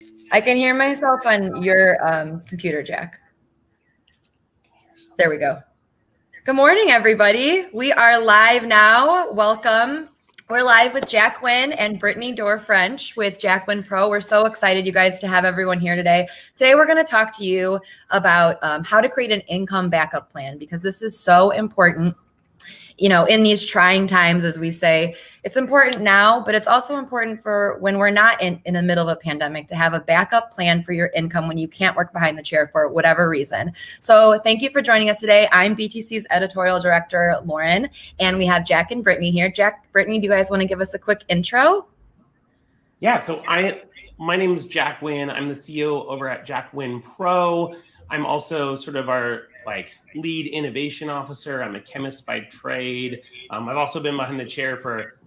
I can hear myself on your computer, Jack. There we go. Good morning, everybody. We are live now. Welcome. We're live with Jack Winn and Brittany Doerr French with Jack Winn Pro. We're so excited, you guys, to have everyone here today. Today, we're going to talk to you about how to create an income backup plan, because this is so important. You know, in these trying times, as we say, it's important now, but it's also important for when we're not in the middle of a pandemic to have a backup plan for your income when you can't work behind the chair for whatever reason. So thank you for joining us today. I'm BTC's editorial director, Lauren, and we have Jack and Brittany here. Jack, Brittany, do you guys want to give us a quick intro? Yeah, so my name is Jack Winn. I'm the CEO over at Jack Winn Pro. I'm also sort of our lead innovation officer. I'm a chemist by trade. I've also been behind the chair for,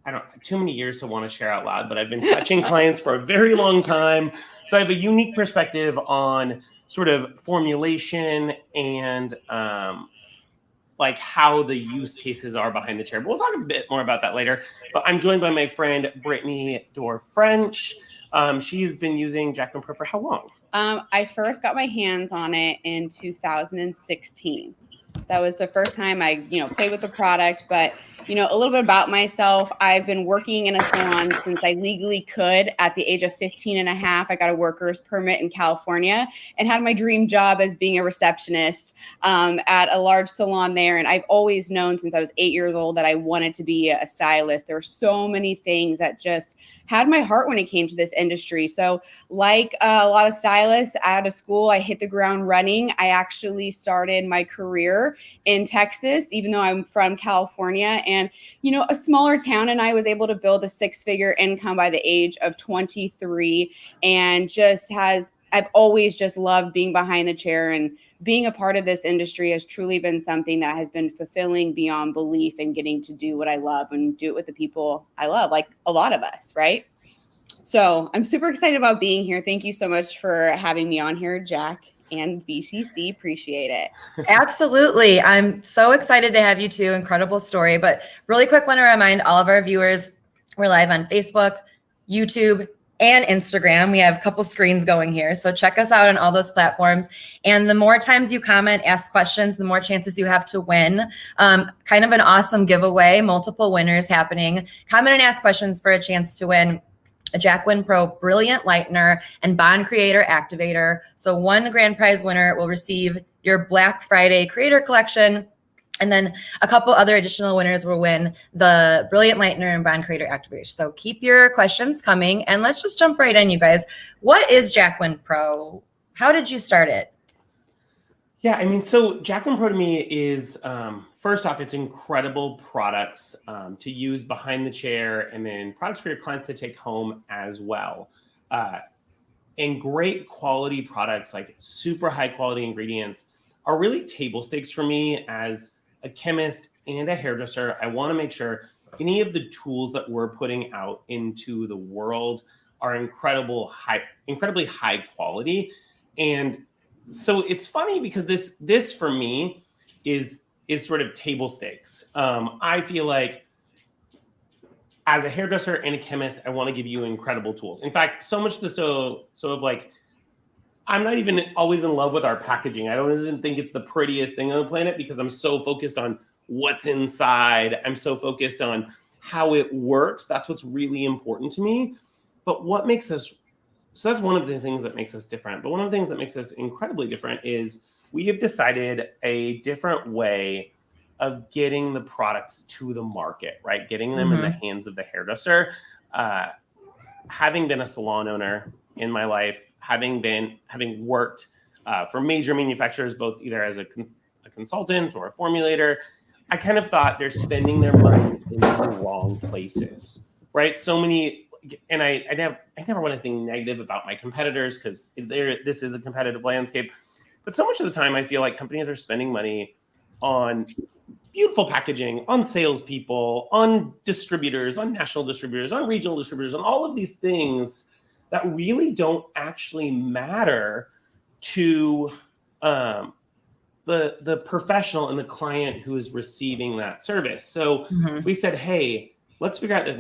I don't too many years to want to share out loud, but I've been touching clients for a very long time. So I have a unique perspective on sort of formulation and how the use cases are behind the chair. But we'll talk a bit more about that later. But I'm joined by my friend, Brittany Doerr French. She's been using Jack Winn Pro for how long? I first got my hands on it in 2016. That was the first time I, played with the product. But, a little bit about myself. I've been working in a salon since I legally could. At the age of 15 and a half, I got a worker's permit in California and had my dream job as being a receptionist at a large salon there. And I've always known since I was 8 years old that I wanted to be a stylist. There were so many things that just had my heart when it came to this industry. So like a lot of stylists out of school, I hit the ground running. I actually started my career in Texas, even though I'm from California, and, a smaller town. And I was able to build a 6-figure income by the age of 23, and I've always just loved being behind the chair, and being a part of this industry has truly been something that has been fulfilling beyond belief, and getting to do what I love and do it with the people I love, like a lot of us, right? So I'm super excited about being here. Thank you so much for having me on here, Jack and BCC. Appreciate it. Absolutely. I'm so excited to have you two. Incredible story. But really quick, want to remind all of our viewers, we're live on Facebook, YouTube, and Instagram. We have a couple screens going here. So check us out on all those platforms. And the more times you comment, ask questions, the more chances you have to win. Kind of an awesome giveaway, multiple winners happening. Comment and ask questions for a chance to win a Jack Winn Pro Brilliant Lightener and Bond Creator Activator. So one grand prize winner will receive your Black Friday Creator Collection, and then a couple other additional winners will win the Brilliant Lightener and Bond Creator Activator. So keep your questions coming, and let's just jump right in, you guys. What is Jack Winn Pro? How did you start it? Yeah, so Jack Winn Pro to me is, first off, it's incredible products to use behind the chair, and then products for your clients to take home as well. And great quality products, like super high quality ingredients, are really table stakes for me as a chemist and a hairdresser. I want to make sure any of the tools that we're putting out into the world are incredibly high quality. And so it's funny because this for me is sort of table stakes. I feel like as a hairdresser and a chemist, I want to give you incredible tools. In fact, so much so of I'm not even always in love with our packaging. I don't even think it's the prettiest thing on the planet, because I'm so focused on what's inside. I'm so focused on how it works. That's what's really important to me. But so that's one of the things that makes us different. But one of the things that makes us incredibly different is we have decided a different way of getting the products to the market, right? Getting them in the hands of the hairdresser. Having been a salon owner in my life, having worked for major manufacturers, both either as a consultant or a formulator, I kind of thought they're spending their money in the wrong places, right? So many. And I never want to think negative about my competitors, because this is a competitive landscape. But so much of the time, I feel like companies are spending money on beautiful packaging, on salespeople, on distributors, on national distributors, on regional distributors, on all of these things that really don't actually matter to the professional and the client who is receiving that service. So we said, hey, let's figure out the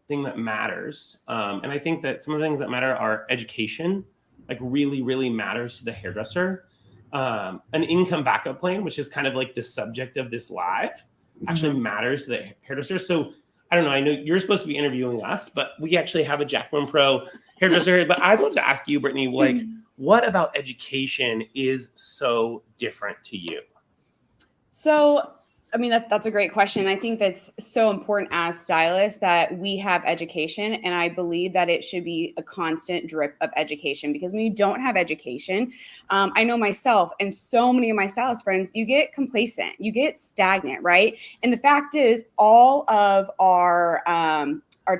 thing that matters. And I think that some of the things that matter are education, like really, really matters to the hairdresser. An income backup plan, which is kind of like the subject of this live, actually matters to the hairdresser. So I don't know. I know you're supposed to be interviewing us, but we actually have a Jack Winn Pro hairdresser. But I'd love to ask you, Brittany, like, what about education is so different to you? So, I mean, that's a great question. I think that's so important as stylists that we have education. And I believe that it should be a constant drip of education, because when you don't have education, I know myself and so many of my stylist friends, you get complacent, you get stagnant, right? And the fact is, all of our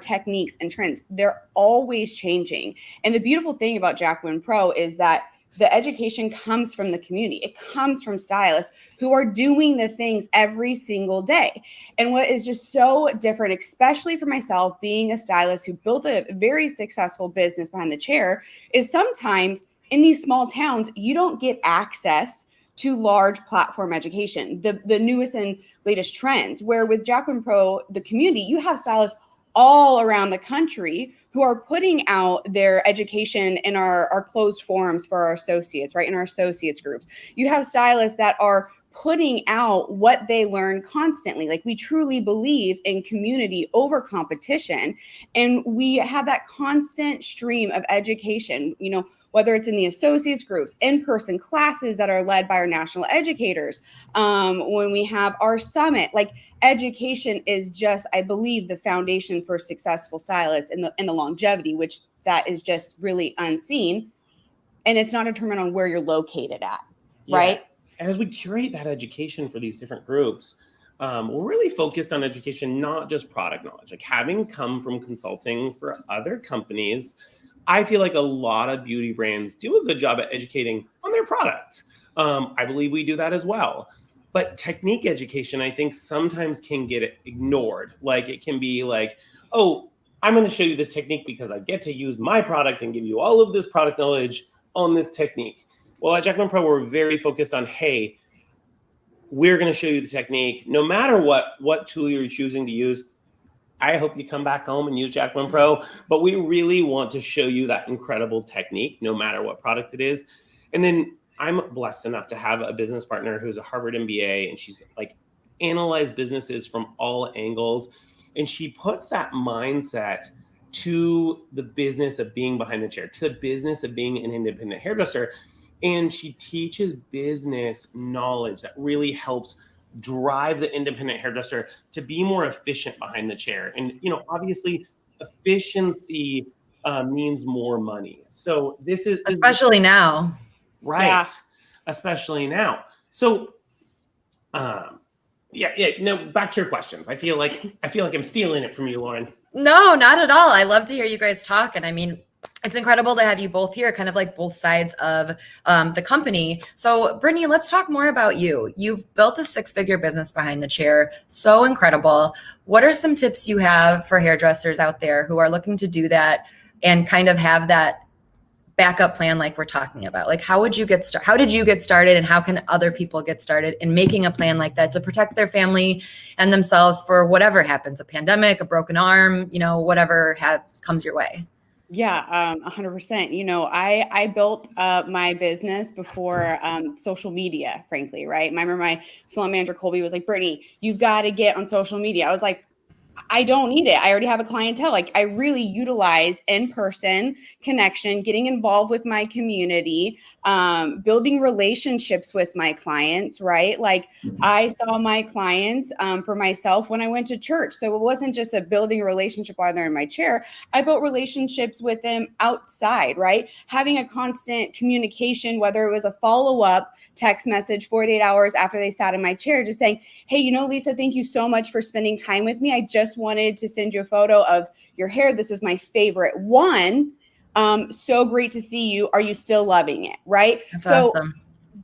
techniques and trends, they're always changing. And the beautiful thing about Jack Winn Pro is that the education comes from the community. It comes from stylists who are doing the things every single day. And what is just so different, especially for myself, being a stylist who built a very successful business behind the chair, is sometimes in these small towns, you don't get access to large platform education, the newest and latest trends, where with Jack Winn Pro, the community, you have stylists all around the country who are putting out their education in our closed forums for our associates, right? In our associates groups. You have stylists that are putting out what they learn constantly. Like, we truly believe in community over competition. And we have that constant stream of education, you know, whether it's in the associates groups, in-person classes that are led by our national educators, when we have our summit. Like, education is just, I believe, the foundation for successful stylists and the longevity, which that is just really unseen. And it's not determined on where you're located at, right? And as we curate that education for these different groups, we're really focused on education, not just product knowledge. Like, having come from consulting for other companies, I feel like a lot of beauty brands do a good job at educating on their product. I believe we do that as well. But technique education, I think, sometimes can get ignored. Like, it can be like, oh, I'm going to show you this technique because I get to use my product and give you all of this product knowledge on this technique. Well, at Jack Winn Pro, we're very focused on, hey, we're going to show you the technique. No matter what tool you're choosing to use, I hope you come back home and use Jack Winn Pro, but we really want to show you that incredible technique, no matter what product it is. And then I'm blessed enough to have a business partner who's a Harvard MBA, and she's like analyzed businesses from all angles. And she puts that mindset to the business of being behind the chair, to the business of being an independent hairdresser. And she teaches business knowledge that really helps drive the independent hairdresser to be more efficient behind the chair. And, you know, obviously efficiency means more money. So this is especially now. Right. Yeah. Especially now. So, no, back to your questions. I feel like I'm stealing it from you, Lauren. No, not at all. I love to hear you guys talk. And I mean, it's incredible to have you both here, kind of like both sides of the company. So Brittany, let's talk more about you. You've built a 6-figure business behind the chair. So incredible. What are some tips you have for hairdressers out there who are looking to do that and kind of have that backup plan like we're talking about? Like, how did you get started, and how can other people get started in making a plan like that to protect their family and themselves for whatever happens, a pandemic, a broken arm, you know, whatever comes your way? Yeah, 100%. You know, I built my business before social media, frankly, right? I remember my salon manager, Colby, was like, Brittany, you've got to get on social media. I was like, I don't need it. I already have a clientele. Like, I really utilize in-person connection, getting involved with my community, building relationships with my clients, right? Like, I saw my clients for myself when I went to church. So it wasn't just a building a relationship while they're in my chair. I built relationships with them outside, right? Having a constant communication, whether it was a follow-up text message 48 hours after they sat in my chair, just saying, hey, you know, Lisa, thank you so much for spending time with me. I just wanted to send you a photo of your hair. This is my favorite one. So great to see you. Are you still loving it? Right? That's awesome.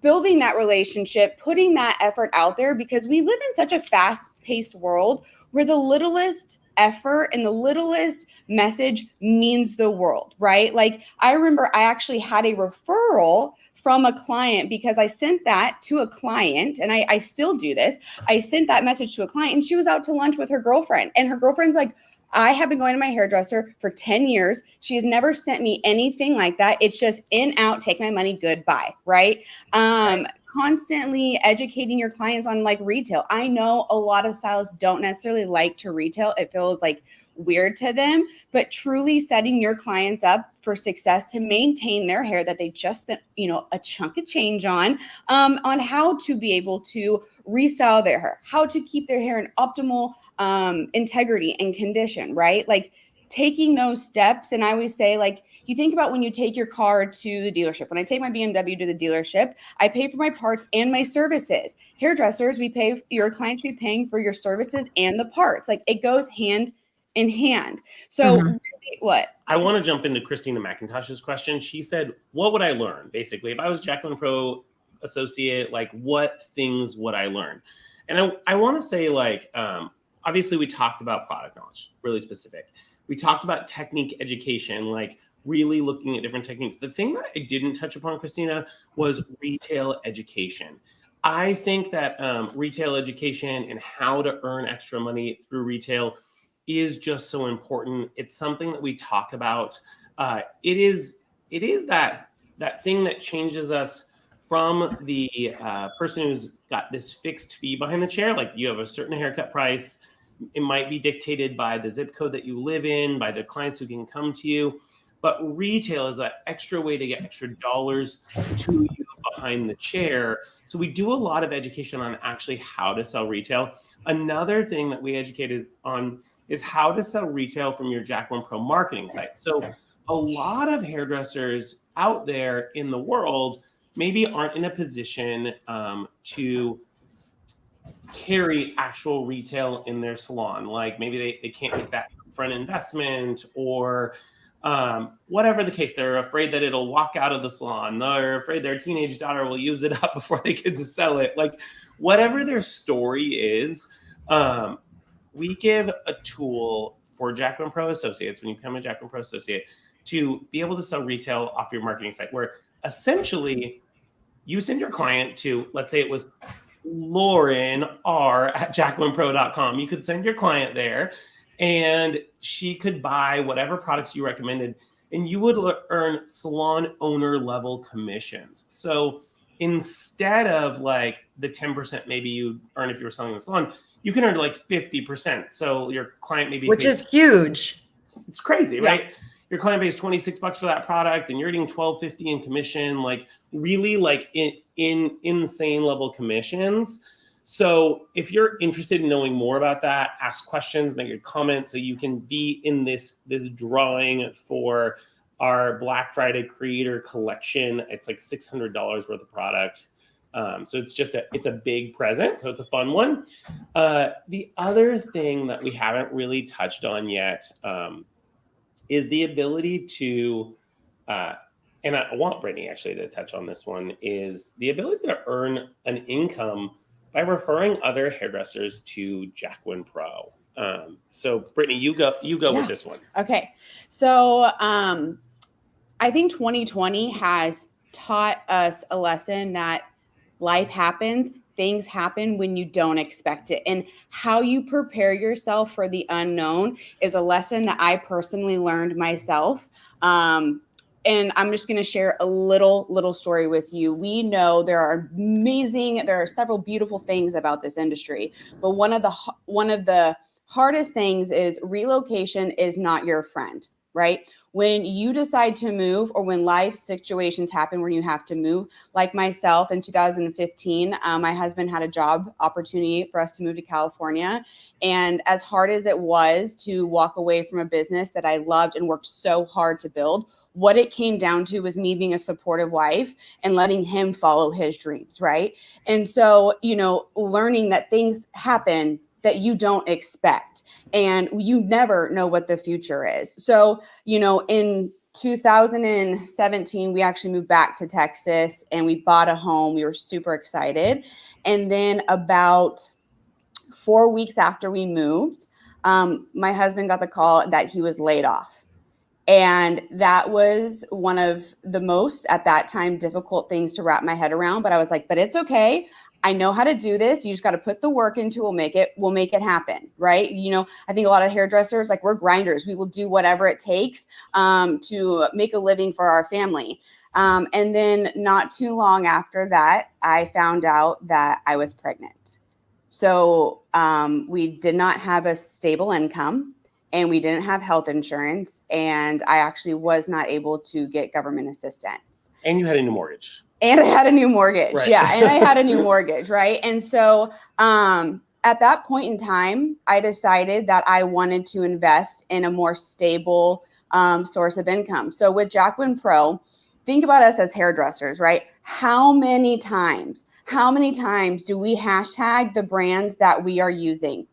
Building that relationship, putting that effort out there, because we live in such a fast-paced world where the littlest effort and the littlest message means the world, right? Like, I remember I actually had a referral from a client because I sent that to a client, and I still do this. I sent that message to a client, and she was out to lunch with her girlfriend, and her girlfriend's like, I have been going to my hairdresser for 10 years. She has never sent me anything like that. It's just in, out, take my money, goodbye, right? Constantly educating your clients on like retail. I know a lot of stylists don't necessarily like to retail. It feels like weird to them, but truly setting your clients up for success to maintain their hair that they just spent, a chunk of change on how to be able to restyle their hair, how to keep their hair in optimal integrity and condition, right? Like taking those steps. And I always say, like, you think about when you take your car to the dealership. When I take my BMW to the dealership, I pay for my parts and my services. Hairdressers, your clients be paying for your services and the parts. Like it goes hand in hand. So really, what? I want to jump into Christina McIntosh's question. She said, what would I learn? Basically, if I was Jack Winn Pro Associate, like what things would I learn? And I want to say, like, obviously we talked about product knowledge, really specific. We talked about technique education, like really looking at different techniques. The thing that I didn't touch upon, Christina, was retail education. I think that retail education and how to earn extra money through retail is just so important. It's something that we talk about. It is that thing that changes us from the person who's got this fixed fee behind the chair. Like you have a certain haircut price. It might be dictated by the zip code that you live in, by the clients who can come to you. But retail is that extra way to get extra dollars to you behind the chair. So we do a lot of education on actually how to sell retail. Another thing that we educate on is how to sell retail from your Jack Winn Pro marketing site. So a lot of hairdressers out there in the world maybe aren't in a position to carry actual retail in their salon. Like maybe they can't make that upfront investment or whatever the case. They're afraid that it'll walk out of the salon. They're afraid their teenage daughter will use it up before they get to sell it. Like whatever their story is, we give a tool for Jack Winn Pro Associates when you become a Jack Winn Pro Associate to be able to sell retail off your marketing site, where essentially you send your client to, let's say it was Lauren R at jackwinnpro.com. You could send your client there and she could buy whatever products you recommended and you would earn salon owner level commissions. So instead of like the 10% maybe you earn if you were selling in the salon, you can earn like 50%. So your client maybe which is huge. It's crazy, right? Your client pays $26 for that product and you're getting $12.50 in commission, like really like in insane level commissions. So if you're interested in knowing more about that, ask questions, make a comment so you can be in this drawing for our Black Friday Creator Collection. It's like $600 worth of product. So it's a big present. So it's a fun one. The other thing that we haven't really touched on yet is the ability to, and I want Brittany actually to touch on this one, is the ability to earn an income by referring other hairdressers to Jack Winn Pro. So Brittany, you go with this one. Okay. So I think 2020 has taught us a lesson that life happens. Things happen when you don't expect it. And how you prepare yourself for the unknown is a lesson that I personally learned myself. And I'm just going to share a little story with you. We know there are several beautiful things about this industry, but one of the hardest things is relocation is not your friend, right? When you decide to move or when life situations happen where you have to move, like myself in 2015, my husband had a job opportunity for us to move to California. And as hard as it was to walk away from a business that I loved and worked so hard to build, what it came down to was me being a supportive wife and letting him follow his dreams, right? And so, learning that things happen that you don't expect and you never know what the future is. So, in 2017, we actually moved back to Texas and we bought a home. We were super excited. And then about 4 weeks after we moved, my husband got the call that he was laid off. And that was one of the most, at that time, difficult things to wrap my head around. But I was like, but it's okay. I know how to do this. You just got to put the work into it. We'll make it happen. Right. You know, I think a lot of hairdressers, like, we're grinders. We will do whatever it takes to make a living for our family. And then not too long after that, I found out that I was pregnant. So we did not have a stable income, and we didn't have health insurance. And I actually was not able to get government assistance. And you had a new mortgage. And I had a new mortgage. Right. Yeah. And I had a new mortgage. Right. And so at that point in time, I decided that I wanted to invest in a more stable source of income. So with Jack Winn Pro, think about us as hairdressers, right? How many times do we hashtag the brands that we are using?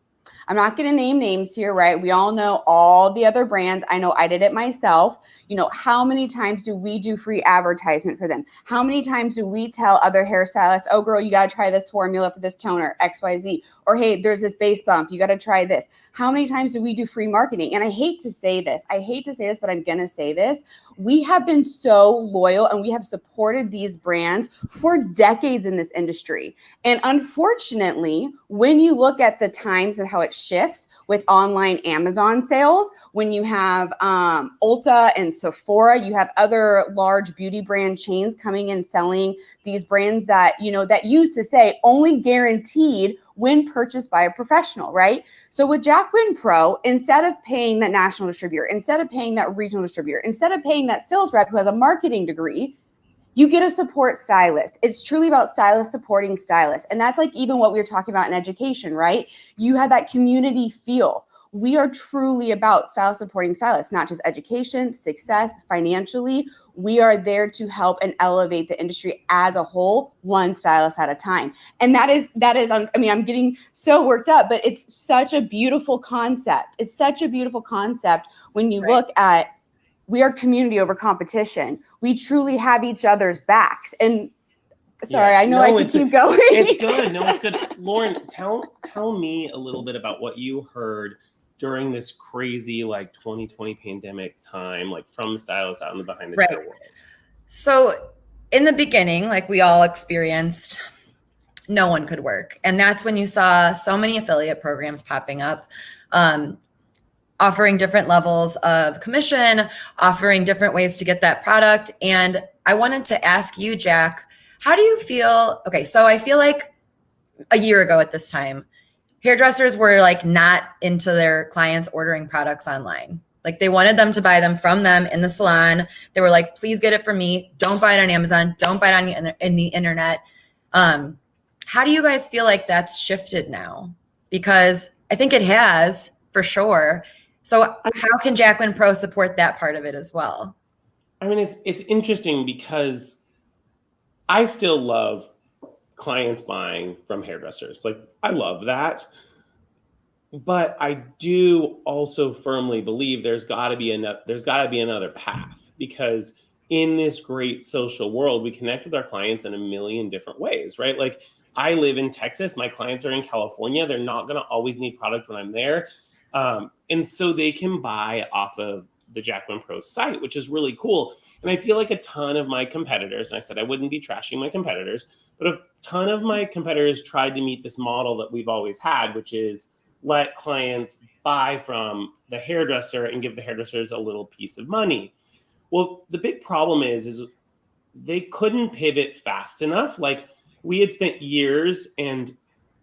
I'm not going to name names here, right? We all know all the other brands. I know I did it myself. You know, how many times do we do free advertisement for them? How many times do we tell other hairstylists, oh, girl, you got to try this formula for this toner, XYZ? Or, hey, there's this base bump. You got to try this. How many times do we do free marketing? And I hate to say this, but I'm going to say this. We have been so loyal, and we have supported these brands for decades in this industry. And unfortunately, when you look at the times and how it shifts with online Amazon sales, when you have Ulta and Sephora, you have other large beauty brand chains coming and selling these brands that, you know, that used to say only guaranteed when purchased by a professional, right? So with Jack Winn Pro, instead of paying that national distributor, instead of paying that regional distributor, instead of paying that sales rep who has a marketing degree, you get a support stylist. It's truly about stylists supporting stylists. And that's like even what we were talking about in education, right? You have that community feel. We are truly about stylist supporting stylists, not just education, success, financially. We are there to help and elevate the industry as a whole, one stylist at a time. And that is, I mean, I'm getting so worked up, but it's such a beautiful concept. It's such a beautiful concept when you look at, we are community over competition. We truly have each other's backs. And sorry, I know I can keep going. It's good. No, it's good. Lauren, tell me a little bit about what you heard during this crazy like 2020 pandemic time, like from stylists out in the behind the chair world. So in the beginning, like we all experienced, no one could work. And that's when you saw so many affiliate programs popping up, offering different levels of commission, offering different ways to get that product. And I wanted to ask you, Jack, how do you feel? Okay, so I feel like a year ago at this time, hairdressers were like not into their clients ordering products online. Like they wanted them to buy them from them in the salon. They were like, please get it from me. Don't buy it on Amazon. Don't buy it on in the internet. How do you guys feel like that's shifted now? Because I think it has for sure. So how can Jack Winn Pro support that part of it as well? I mean, it's interesting because I still love clients buying from hairdressers. Like I love that. But I do also firmly believe there's got to be another path, because in this great social world, we connect with our clients in a million different ways, right? Like I live in Texas, my clients are in California. They're not going to always need product when I'm there. And so they can buy off of the Jack Winn Pro site, which is really cool. And I feel like a ton of my competitors, and I said I wouldn't be trashing my competitors, but a ton of my competitors tried to meet this model that we've always had, which is let clients buy from the hairdresser and give the hairdressers a little piece of money. Well, the big problem is they couldn't pivot fast enough. Like we had spent years and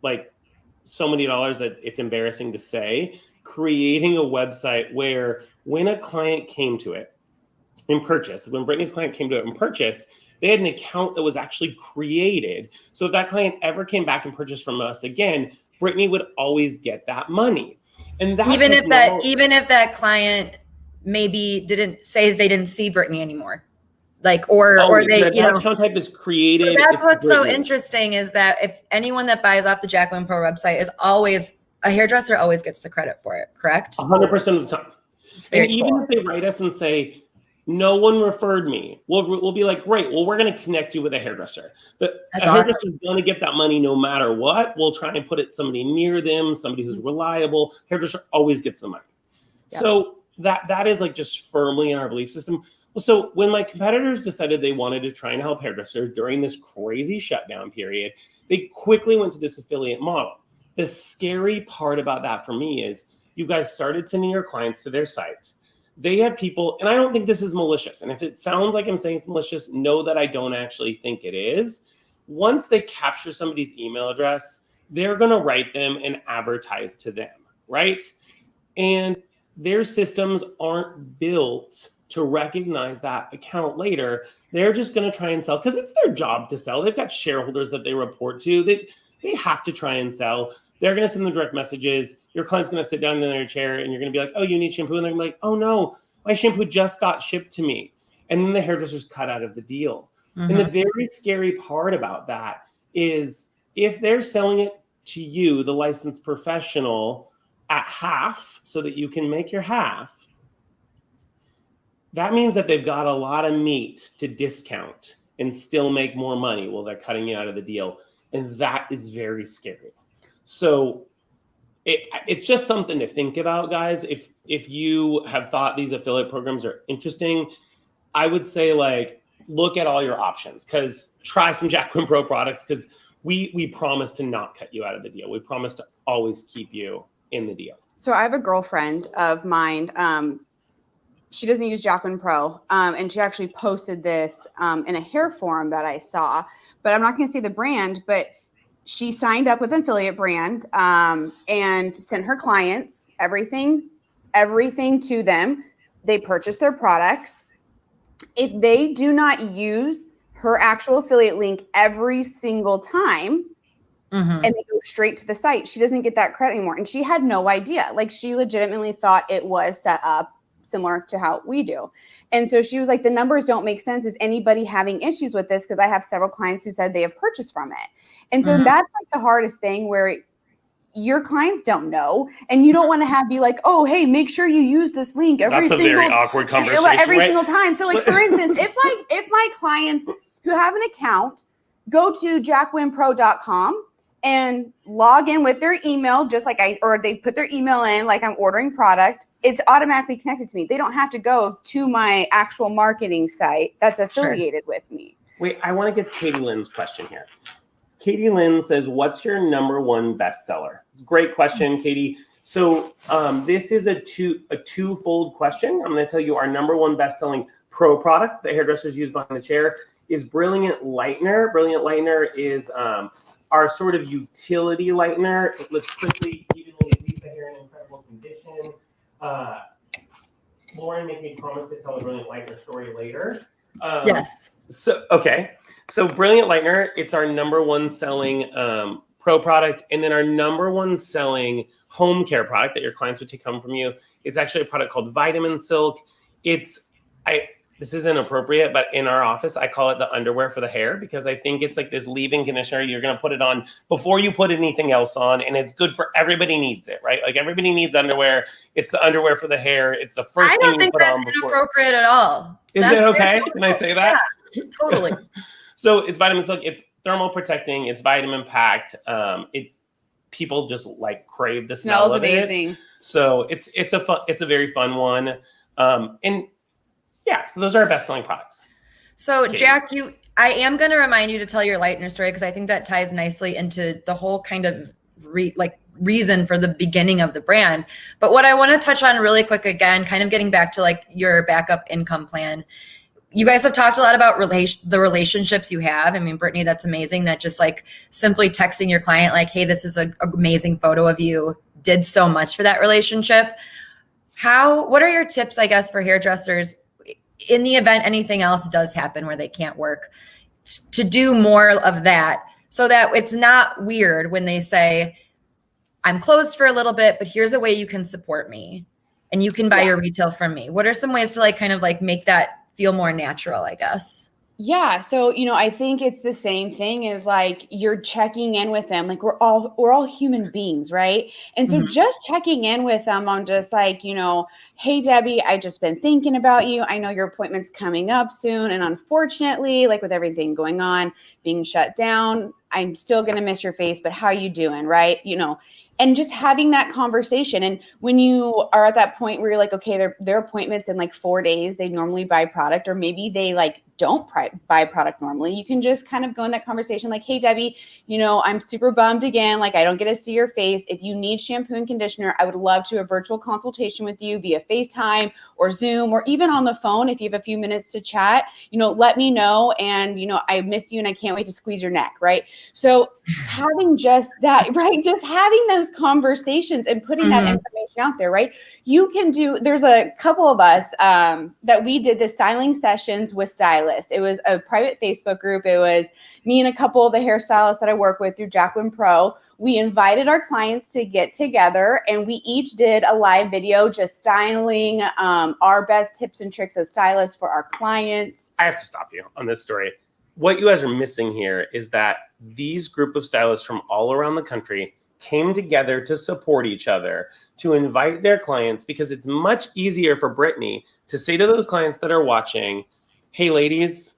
like so many dollars that it's embarrassing to say, creating a website where when a client came to it and purchased, when Brittany's client came to it and purchased, they had an account that was actually created. So if that client ever came back and purchased from us again, Brittany would always get that money. And that even if that client maybe didn't say they didn't see Brittany anymore, like or they account type is created. So that's what's so interesting is that if anyone that buys off the Jack Winn Pro website is always a hairdresser, always gets the credit for it. Correct? 100% of the time. And cool. even if they write us and say, no one referred me, we'll be like, great, well, we're going to connect you with a hairdresser. But a hairdresser is going to get that money no matter what. We'll try and put it somebody near them, somebody who's reliable. Hairdresser always gets the money. Yep. So that is like just firmly in our belief system. So when my competitors decided they wanted to try and help hairdressers during this crazy shutdown period, they quickly went to this affiliate model. The scary part about that for me is you guys started sending your clients to their site. They have people, and I don't think this is malicious. And if it sounds like I'm saying it's malicious, know that I don't actually think it is. Once they capture somebody's email address, they're going to write them and advertise to them, right? And their systems aren't built to recognize that account later. They're just going to try and sell because it's their job to sell. They've got shareholders that they report to. They have to try and sell. They're going to send them direct messages. Your client's going to sit down in their chair and you're going to be like, oh, you need shampoo. And they're going to be like, oh no, my shampoo just got shipped to me. And then the hairdresser's cut out of the deal. Mm-hmm. And the very scary part about that is if they're selling it to you, the licensed professional, at half so that you can make your half, that means that they've got a lot of meat to discount and still make more money while they're cutting you out of the deal. And that is very scary. So it's just something to think about, guys. If you have thought these affiliate programs are interesting, I would say like look at all your options, because try some Jack Winn Pro products, because we promise to not cut you out of the deal. We promise to always keep you in the deal. So I have a girlfriend of mine. She doesn't use Jack Winn Pro, and she actually posted this in a hair forum that I saw, but I'm not going to say the brand, but she signed up with an affiliate brand and sent her clients everything to them. They purchased their products. If they do not use her actual affiliate link every single time, and they go straight to the site, she doesn't get that credit anymore. And she had no idea. Like, she legitimately thought it was set up similar to how we do. And so she was like, the numbers don't make sense. Is anybody having issues with this? Because I have several clients who said they have purchased from it. And so that's like the hardest thing, where your clients don't know, and you don't want to be like, oh, hey, make sure you use this link every very awkward conversation, every right? single time. So like, for instance, if my clients who have an account go to jackwinpro.com and log in with their email, just like or they put their email in, like I'm ordering product, it's automatically connected to me. They don't have to go to my actual marketing site that's affiliated with me. Wait, I want to get to Katie Lynn's question here. Katie Lynn says, what's your number one bestseller? It's a great question, Katie. So this is a twofold question. I'm going to tell you our number one best-selling pro product that hairdressers use behind the chair is Brilliant Lightener. Brilliant Lightener is our sort of utility lightener. It lifts quickly, evenly, it leaves the hair in incredible condition. Lauren made me promise to tell a Brilliant Lightener story later. Yes. So Brilliant Lightener, it's our number one selling pro product. And then our number one selling home care product that your clients would take home from you, it's actually a product called Vitamin Silk. This isn't appropriate, but in our office, I call it the underwear for the hair, because I think it's like this leave-in conditioner. You're going to put it on before you put anything else on, and it's good for everybody needs it, right? Like, everybody needs underwear. It's the underwear for the hair. It's the first thing you put on. I don't think that's inappropriate at all. Is it okay? Can I say that? Yeah, totally. So it's Vitamin Silk. It's thermal protecting. It's vitamin packed. People just like crave the smell of amazing. It. So it's a very fun one. And yeah, so those are our best selling products. So Jack, I am going to remind you to tell your lightener story, because I think that ties nicely into the whole kind of reason for the beginning of the brand. But what I want to touch on really quick, again, kind of getting back to like your backup income plan. You guys have talked a lot about the relationships you have. I mean, Brittany, that's amazing that just like simply texting your client like, hey, this is an amazing photo of you, did so much for that relationship. What are your tips, I guess, for hairdressers in the event anything else does happen where they can't work, to do more of that, so that it's not weird when they say, I'm closed for a little bit, but here's a way you can support me and you can buy your retail from me? What are some ways to like kind of like make that feel more natural, I guess? Yeah. So, I think it's the same thing as like you're checking in with them. Like we're all human beings, right? And so just checking in with them on just like, hey, Debbie, I just been thinking about you. I know your appointment's coming up soon. And unfortunately, like with everything going on, being shut down, I'm still going to miss your face, but how you doing? Right. and just having that conversation. And when you are at that point where you're like, okay, their appointments in like 4 days, they normally buy product, or maybe they like don't buy product normally, you can just kind of go in that conversation like, hey, Debbie, you know, I'm super bummed again. Like, I don't get to see your face. If you need shampoo and conditioner, I would love to have a virtual consultation with you via FaceTime or Zoom, or even on the phone. If you have a few minutes to chat, you know, let me know. And, you know, I miss you and I can't wait to squeeze your neck. Right. So having just that, right. Just having those conversations and putting that information out there, right. You can do, there's a couple of us that we did the styling sessions with stylists. It was a private Facebook group. It was me and a couple of the hairstylists that I work with through Jack Winn Pro. We invited our clients to get together, and we each did a live video just styling our best tips and tricks as stylists for our clients. I have to stop you on this story. What you guys are missing here is that these group of stylists from all around the country came together to support each other, to invite their clients, because it's much easier for Brittany to say to those clients that are watching, hey, ladies,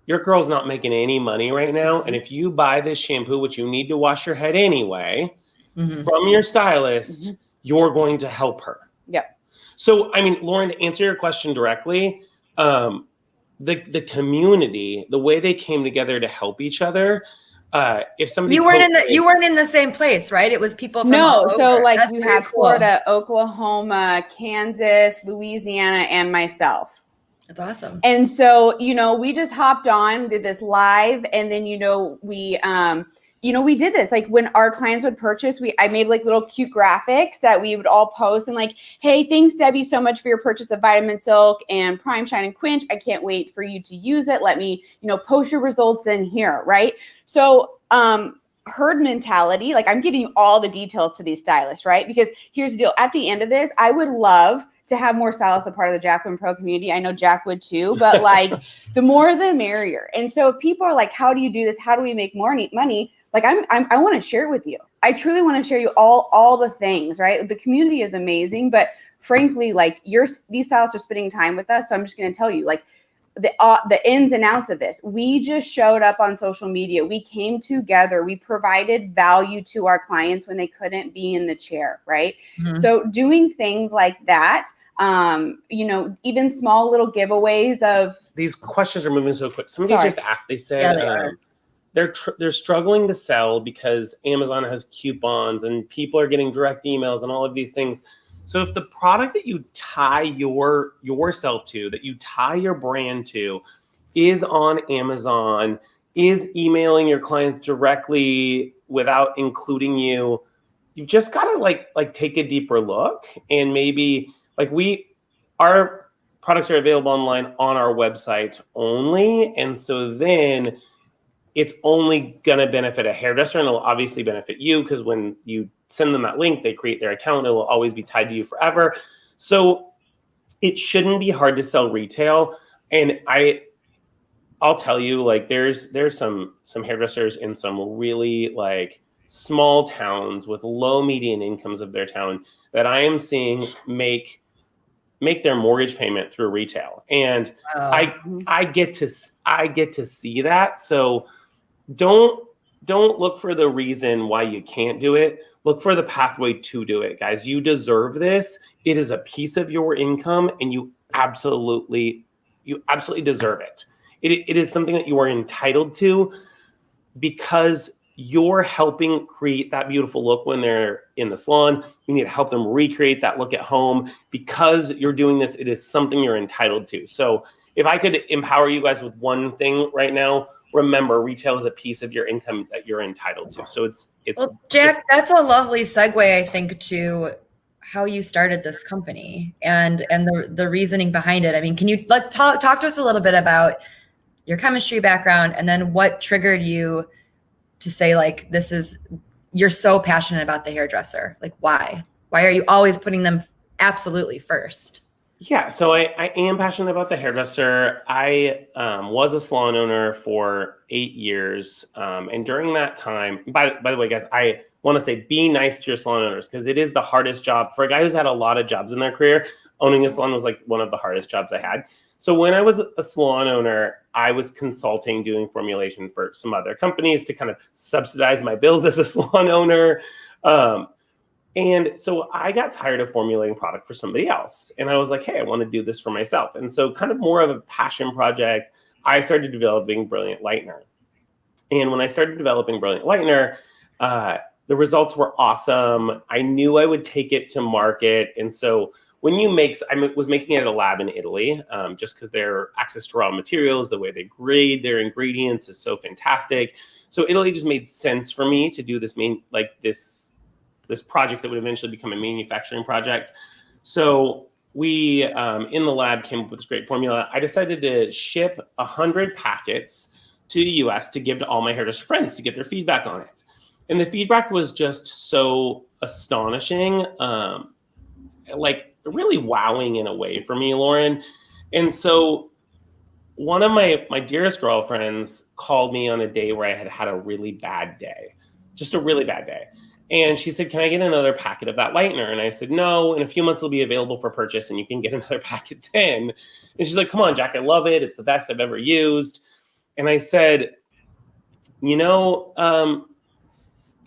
your girl's not making any money right now. And if you buy this shampoo, which you need to wash your head anyway, from your stylist, you're going to help her. Yep. So, I mean, Lauren, to answer your question directly, the community, the way they came together to help each other, if somebody you weren't in the same place, right? It was people from no, all so over. like That's you very had cool. Florida, Oklahoma, Kansas, Louisiana, and myself. That's awesome. And so, you know, we just hopped on, did this live, and then, you know, we did this, like when our clients would purchase, I made like little cute graphics that we would all post and like, hey, thanks Debbie so much for your purchase of Vitamin Silk and Prime Shine and Quench. I can't wait for you to use it. Let me, you know, post your results in here. Right. So, herd mentality, like I'm giving you all the details to these stylists, right? Because here's the deal. At the end of this, I would love to have more stylists a part of the Jack Winn Pro community. I know Jack would too, but like the more the merrier. And so if people are like, how do you do this? How do we make more money? Like I want to share it with you. I truly want to share you all the things, right? The community is amazing, but frankly, like these stylists are spending time with us. So I'm just going to tell you, like, the ins and outs of this. We just showed up on social media. We came together. We provided value to our clients when they couldn't be in the chair, right? So doing things like that, you know, even small little giveaways of. These questions are moving so quick. Somebody just asked, they said they're struggling to sell because Amazon has coupons and people are getting direct emails and all of these things. So if the product that you tie yourself to, that you tie your brand to, is on Amazon, is emailing your clients directly without including you, you've just got to like take a deeper look, and maybe like our products are available online on our website only, and so then it's only going to benefit a hairdresser, and it'll obviously benefit you because when you send them that link, they create their account. It will always be tied to you forever. So it shouldn't be hard to sell retail. And I'll tell you, like, there's some hairdressers in some really like small towns with low median incomes of their town that I am seeing make their mortgage payment through retail. And I get to see that. So don't look for the reason why you can't do it. Look for the pathway to do it, guys. You deserve this. It is a piece of your income, and you absolutely deserve it. It is something that you are entitled to because you're helping create that beautiful look when they're in the salon. You need to help them recreate that look at home. Because you're doing this, it is something you're entitled to. So if I could empower you guys with one thing right now, remember, retail is a piece of your income that you're entitled to. So it's well, Jack, that's a lovely segue, I think, to how you started this company and the reasoning behind it. I mean, can you talk to us a little bit about your chemistry background, and then what triggered you to say, like, you're so passionate about the hairdresser? Like, why are you always putting them absolutely first? Yeah, so I am passionate about the hairdresser. I was a salon owner for 8 years. And during that time, by the way, guys, I want to say be nice to your salon owners, because it is the hardest job. For a guy who's had a lot of jobs in their career, owning a salon was like one of the hardest jobs I had. So when I was a salon owner, I was consulting, doing formulation for some other companies to kind of subsidize my bills as a salon owner. And so I got tired of formulating product for somebody else. And I was like, hey, I want to do this for myself. And so kind of more of a passion project, I started developing Brilliant Lightener. And when I started developing Brilliant Lightener, the results were awesome. I knew I would take it to market. And so when you make, I was making it at a lab in Italy, just because their access to raw materials, the way they grade their ingredients is so fantastic. So Italy just made sense for me to do this this project that would eventually become a manufacturing project. So we, in the lab, came up with this great formula. I decided to ship 100 packets to the US to give to all my hairdresser friends to get their feedback on it. And the feedback was just so astonishing, like really wowing in a way for me, Lauren. And so one of my dearest girlfriends called me on a day where I had a really bad day, just a really bad day. And she said, can I get another packet of that lightener? And I said, no, in a few months it'll be available for purchase and you can get another packet then. And she's like, come on, Jack, I love it. It's the best I've ever used. And I said, you know,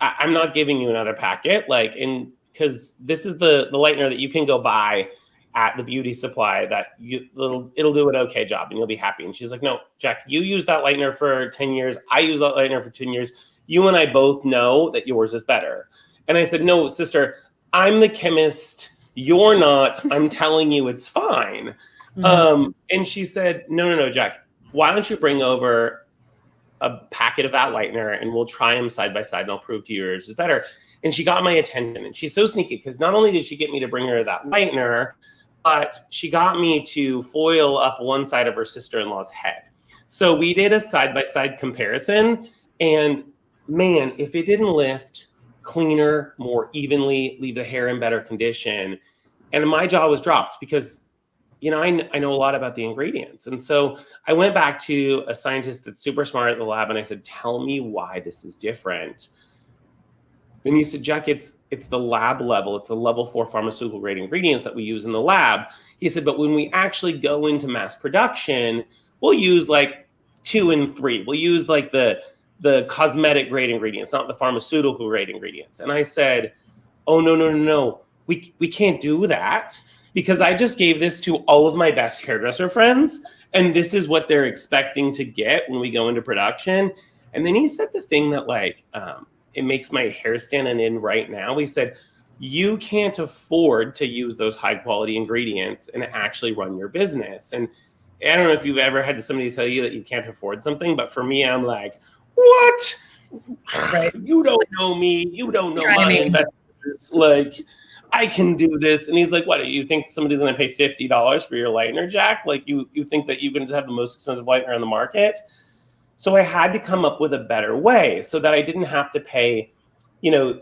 I'm not giving you another packet, because this is the lightener that you can go buy at the beauty supply that it'll do an okay job and you'll be happy. And she's like, no, Jack, you use that lightener for 10 years. I use that lightener for 10 years. You and I both know that yours is better. And I said, no, sister, I'm the chemist. You're not. I'm telling you it's fine. Mm-hmm. And she said, no, Jack, why don't you bring over a packet of that lightener and we'll try them side by side and I'll prove to you yours is better. And she got my attention, and she's so sneaky because not only did she get me to bring her that lightener, but she got me to foil up one side of her sister-in-law's head. So we did a side-by-side comparison, and man, if it didn't lift cleaner, more evenly, leave the hair in better condition, and my jaw was dropped because, you know, I know a lot about the ingredients. And so I went back to a scientist that's super smart at the lab, and I said, tell me why this is different. And he said, Jack, it's the lab level. It's the level 4 pharmaceutical grade ingredients that we use in the lab. He said, but when we actually go into mass production, we'll use like 2 and 3. We'll use like the cosmetic grade ingredients, not the pharmaceutical grade ingredients. And I said, oh, no. We can't do that because I just gave this to all of my best hairdresser friends. And this is what they're expecting to get when we go into production. And then he said the thing that it makes my hair stand on end right now. He said, you can't afford to use those high quality ingredients and actually run your business. And I don't know if you've ever had somebody tell you that you can't afford something, but for me, I'm like, what? Right. You don't know me. You don't know my investors. Like, I can do this. And he's like, what, you think somebody's going to pay $50 for your lightener, Jack? Like you think that you can just have the most expensive lightener on the market? So I had to come up with a better way so that I didn't have to pay, you know,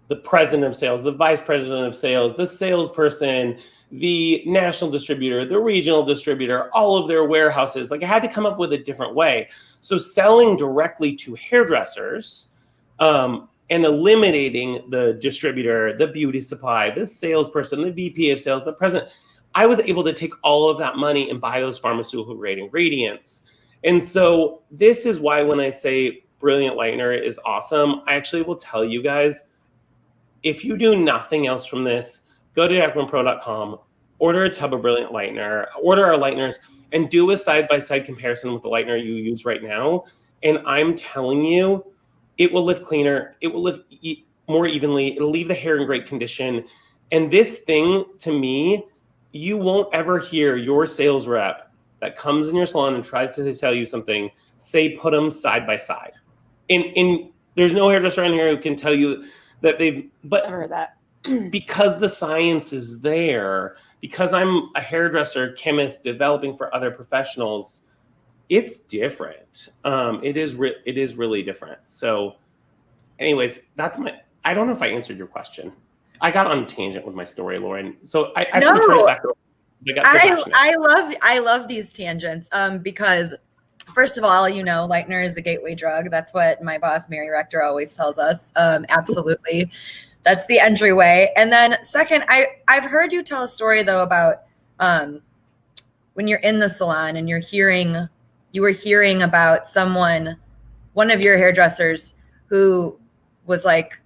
the president of sales, the vice president of sales, the salesperson, the national distributor, the regional distributor, all of their warehouses. Like I had to come up with a different way. So selling directly to hairdressers and eliminating the distributor, the beauty supply, the salesperson, the VP of sales, the president, I was able to take all of that money and buy those pharmaceutical grade ingredients. And so this is why when I say Brilliant Lightener is awesome, I actually will tell you guys, if you do nothing else from this, go to jackwinnpro.com, order a tub of Brilliant Lightener, order our lighteners, and do a side-by-side comparison with the lightener you use right now. And I'm telling you, it will lift cleaner, it will lift more evenly, it'll leave the hair in great condition. And this thing, to me, you won't ever hear your sales rep that comes in your salon and tries to tell you something, say put them side by side. And there's no hairdresser in here who can tell you that but I've heard that. Because the science is there, because I'm a hairdresser, chemist, developing for other professionals, it's different. It is really different. So anyways, I don't know if I answered your question. I got on a tangent with my story, Lauren. So I no. turn it back over. I love these tangents because first of all, you know, lightener is the gateway drug. That's what my boss, Mary Rector, always tells us. Absolutely. That's the entryway. And then second, I've heard you tell a story though about when you're in the salon and you were hearing about one of your hairdressers who was like,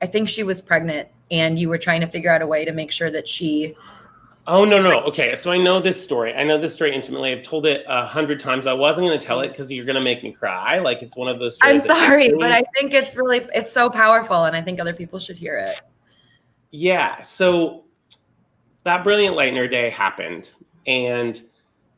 I think she was pregnant and you were trying to figure out a way to make sure that she. Oh, no. Okay. So I know this story. I know this story intimately. I've told it 100 times. I wasn't going to tell it because you're going to make me cry. Like, it's one of those stories. I'm sorry, but I think it's so powerful, and I think other people should hear it. Yeah. So that Brilliant Lightener Day happened, and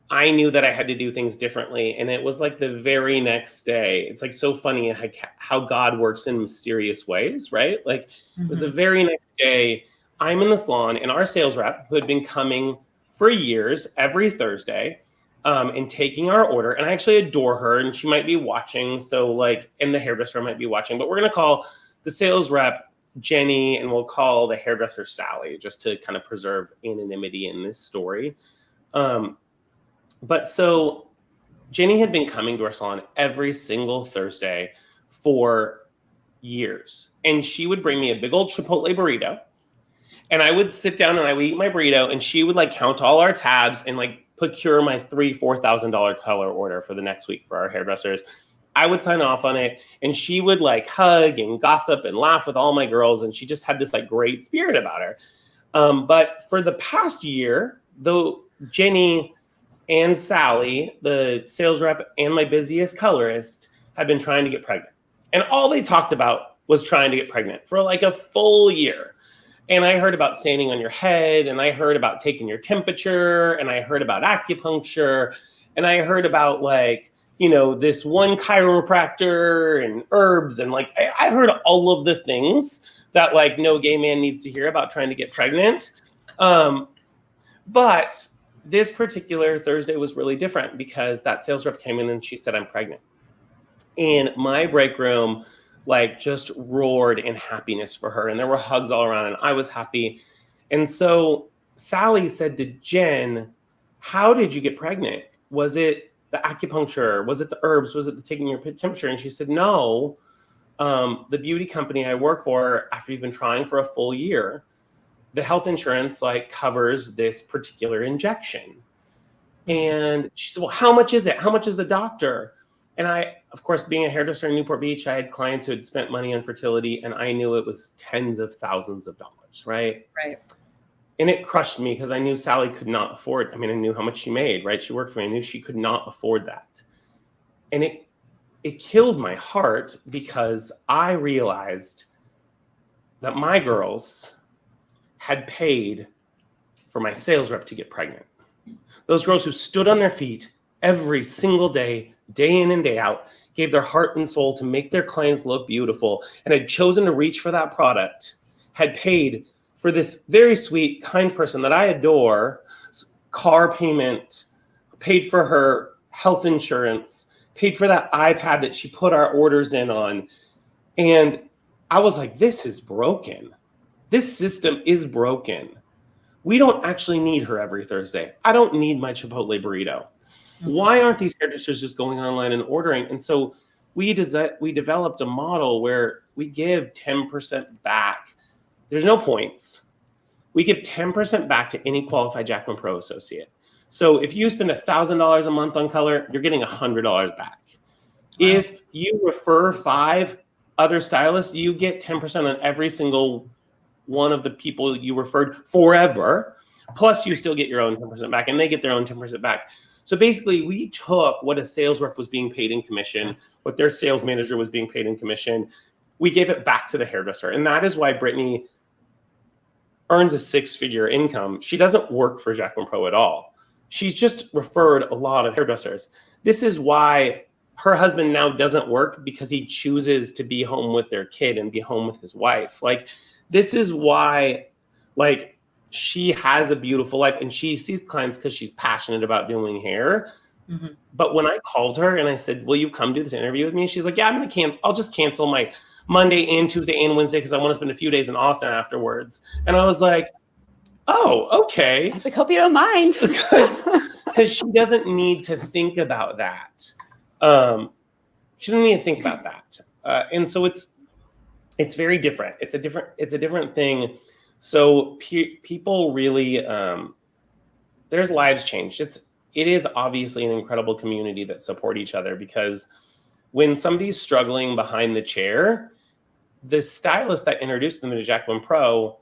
I knew that I had to do things differently. And it was like the very next day. It's like so funny how God works in mysterious ways, right? Like, it was the very next day. I'm in the salon, and our sales rep, who had been coming for years every Thursday and taking our order, and I actually adore her, and she might be watching. So like, and the hairdresser might be watching, but we're going to call the sales rep Jenny, and we'll call the hairdresser Sally, just to kind of preserve anonymity in this story. But so Jenny had been coming to our salon every single Thursday for years, and she would bring me a big old Chipotle burrito. And I would sit down and I would eat my burrito, and she would like count all our tabs and like procure my $4,000 color order for the next week for our hairdressers. I would sign off on it, and she would like hug and gossip and laugh with all my girls. And she just had this like great spirit about her. But for the past year, though, Jenny and Sally, the sales rep and my busiest colorist, had been trying to get pregnant. And all they talked about was trying to get pregnant for like a full year. And I heard about standing on your head, and I heard about taking your temperature, and I heard about acupuncture, and I heard about like, you know, this one chiropractor and herbs. And like, I heard all of the things that like no gay man needs to hear about trying to get pregnant. But this particular Thursday was really different because that sales rep came in and she said, I'm pregnant. And my break room like just roared in happiness for her. And there were hugs all around, and I was happy. And so Sally said to Jen, how did you get pregnant? Was it the acupuncture? Was it the herbs? Was it the taking your temperature? And she said, no, the beauty company I work for, after you've been trying for a full year, the health insurance like covers this particular injection. And she said, well, how much is it? How much is the doctor? And I, of course, being a hairdresser in Newport Beach, I had clients who had spent money on fertility, and I knew it was tens of thousands of dollars, right? Right. And it crushed me because I knew Sally could not afford. I mean, I knew how much she made, right? She worked for me. I knew she could not afford that. And it killed my heart because I realized that my girls had paid for my sales rep to get pregnant. Those girls who stood on their feet every single day, day in and day out, gave their heart and soul to make their clients look beautiful, and had chosen to reach for that product, had paid for this very sweet, kind person that I adore, car payment, paid for her health insurance, paid for that iPad that she put our orders in on. And I was like, this is broken. This system is broken. We don't actually need her every Thursday. I don't need my Chipotle burrito. Why aren't these hairdressers just going online and ordering? And so we developed a model where we give 10% back. There's no points. We give 10% back to any qualified Jack Winn Pro Associate. So if you spend $1,000 a month on color, you're getting $100 back. Wow. If you refer 5 other stylists, you get 10% on every single one of the people you referred forever. Plus, you still get your own 10% back, and they get their own 10% back. So basically, we took what a sales rep was being paid in commission, what their sales manager was being paid in commission. We gave it back to the hairdresser. And that is why Brittany earns a 6-figure income. She doesn't work for Jack Winn Pro at all. She's just referred a lot of hairdressers. This is why her husband now doesn't work, because he chooses to be home with their kid and be home with his wife. Like, this is why, like, she has a beautiful life, and she sees clients because she's passionate about doing hair. Mm-hmm. But when I called her and I said, will you come do this interview with me? She's like, yeah, I'll just cancel my Monday and Tuesday and Wednesday because I want to spend a few days in Austin afterwards. And I was like, oh, okay. I was like, hope you don't mind. Because she doesn't need to think about that. She doesn't need to think about that. And so it's very different. It's a different thing. So people really, there's lives changed. It is obviously an incredible community that support each other, because when somebody's struggling behind the chair, the stylist that introduced them to Jack Winn Pro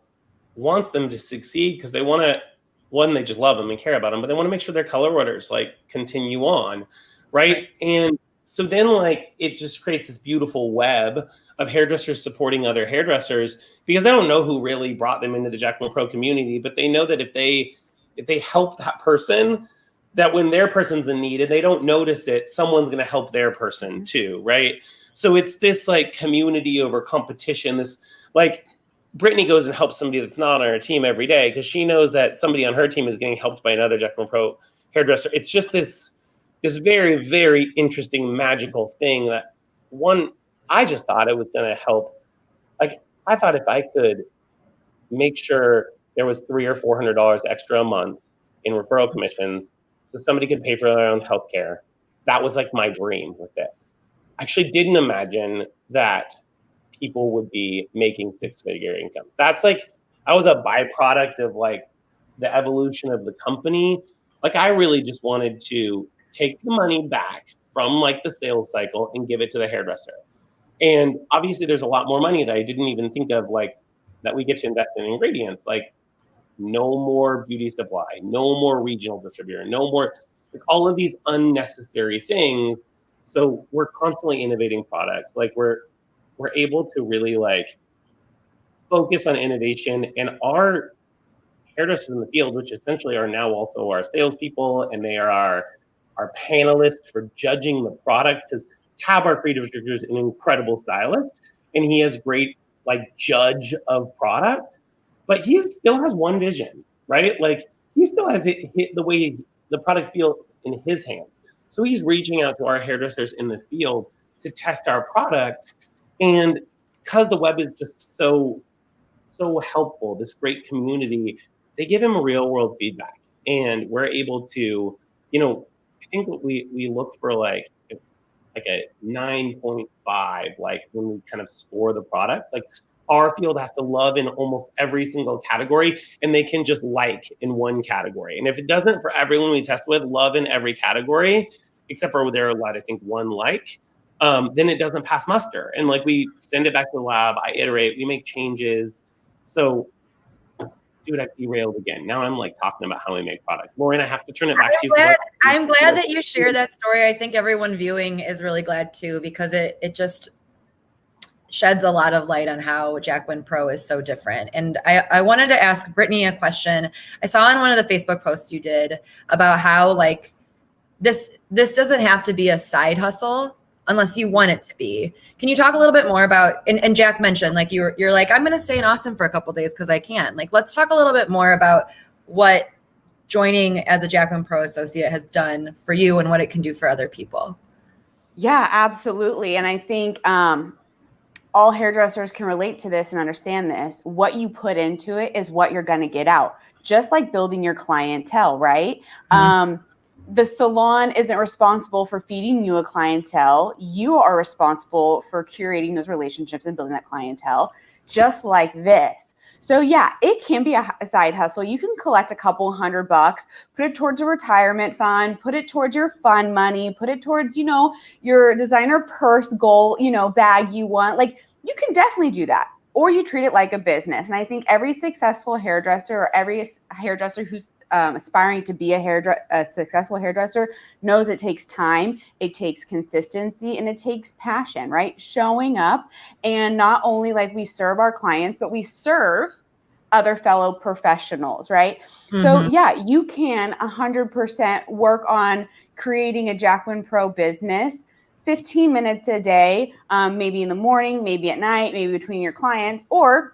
wants them to succeed because they want to, one, they just love them and care about them, but they want to make sure their color orders like continue on, right? And so then like it just creates this beautiful web of hairdressers supporting other hairdressers because they don't know who really brought them into the Jack Winn Pro community, but they know that if they help that person, that when their person's in need and they don't notice it, someone's going to help their person too, right? So it's this like community over competition, this like Brittany goes and helps somebody that's not on her team every day because she knows that somebody on her team is getting helped by another Jack Winn Pro hairdresser. It's just this very, very interesting, magical thing that one, I just thought it was going to help. Like I thought if I could make sure there was $300 or $400 extra a month in referral commissions so somebody could pay for their own healthcare, that was like my dream with this. I actually didn't imagine that people would be making six-figure incomes. That's like, I was a byproduct of like the evolution of the company. Like I really just wanted to take the money back from like the sales cycle and give it to the hairdresser. And obviously there's a lot more money that I didn't even think of, like that we get to invest in ingredients, like no more beauty supply, no more regional distributor, no more, like all of these unnecessary things. So we're constantly innovating products. Like we're able to really like focus on innovation, and our hairdressers in the field, which essentially are now also our salespeople, and they are our panelists for judging the product, because Tab, our creative director, is an incredible stylist, and he has great like judge of product, but he still has one vision, right? Like he still has it hit the way the product feels in his hands. So he's reaching out to our hairdressers in the field to test our product. And because the web is just so helpful, this great community, they give him real world feedback. And we're able to, you know, I think we look for like a 9.5, like when we kind of score the products. Like our field has to love in almost every single category, and they can just like in one category. And if it doesn't, for everyone we test with, love in every category, except for there are allowed, I think, one like, then it doesn't pass muster. And like we send it back to the lab, I iterate, we make changes. So dude, I derailed again. Now I'm like talking about how we make products. Lauren, I have to turn it back to you. I'm glad that you shared that story. I think everyone viewing is really glad too, because it just sheds a lot of light on how Jack Winn Pro is so different. And I wanted to ask Brittany a question. I saw on one of the Facebook posts you did about how like this doesn't have to be a side hustle unless you want it to be. Can you talk a little bit more about, and Jack mentioned like you're like, I'm going to stay in Austin for a couple of days because I can. Like, let's talk a little bit more about what joining as a Jack Winn Pro Associate has done for you and what it can do for other people. Yeah, absolutely. And I think all hairdressers can relate to this and understand this. What you put into it is what you're going to get out. Just like building your clientele, right? Mm-hmm. The salon isn't responsible for feeding you a clientele. You are responsible for curating those relationships and building that clientele, just like this. So yeah, it can be a side hustle. You can collect a couple $100, put it towards a retirement fund, put it towards your fund money, put it towards, you know, your designer purse goal, you know, bag you want. Like you can definitely do that. Or you treat it like a business. And I think every successful hairdresser or every hairdresser who's aspiring to be a successful hairdresser knows it takes time, it takes consistency, and it takes passion, right? Showing up, and not only like we serve our clients, but we serve other fellow professionals, right? Mm-hmm. So yeah, you can 100% work on creating a Jack Winn Pro business, 15 minutes a day, maybe in the morning, maybe at night, maybe between your clients, or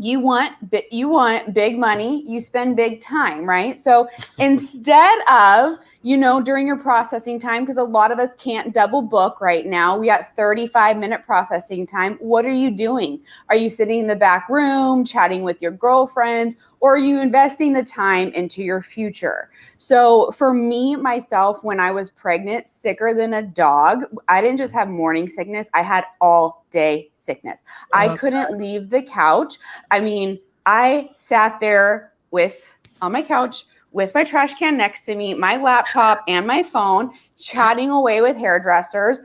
you want big money, you spend big time, right? So instead of, you know, during your processing time, because a lot of us can't double book right now, we got 35-minute processing time. What are you doing? Are you sitting in the back room chatting with your girlfriends, or are you investing the time into your future? So for me, myself, when I was pregnant, sicker than a dog, I didn't just have morning sickness, I had all day sickness. I couldn't leave the couch. I mean, I sat there on my couch with my trash can next to me, my laptop and my phone, chatting away with hairdressers,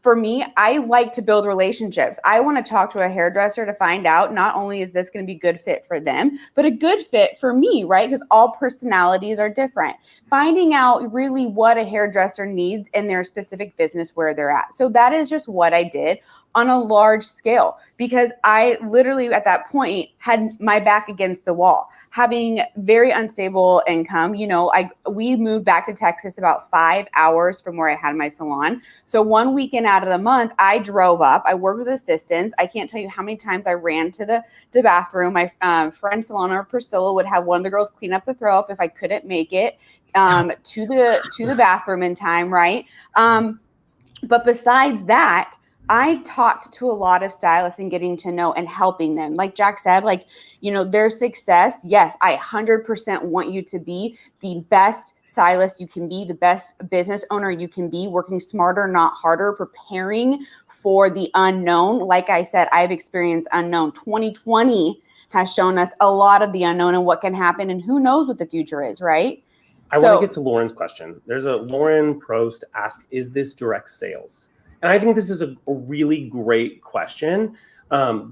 for me, I like to build relationships. I want to talk to a hairdresser to find out not only is this going to be a good fit for them, but a good fit for me, right? Because all personalities are different. Finding out really what a hairdresser needs in their specific business where they're at. So that is just what I did on a large scale, because I literally at that point had my back against the wall, having very unstable income. You know, we moved back to Texas about 5 hours from where I had my salon. So one weekend out of the month, I drove up. I worked with assistants. I can't tell you how many times I ran to the bathroom. My friend salon owner Priscilla would have one of the girls clean up the throw up if I couldn't make it to the bathroom in time, right? But besides that, I talked to a lot of stylists and getting to know and helping them. Like Jack said, like, you know, their success. Yes, I 100% want you to be the best stylist you can be, the best business owner you can be, working smarter, not harder, preparing for the unknown. Like I said, I've experienced unknown. 2020 has shown us a lot of the unknown and what can happen, and who knows what the future is, right? I want to get to Lauren's question. There's a Lauren Prost asked, is this direct sales? And I think this is a really great question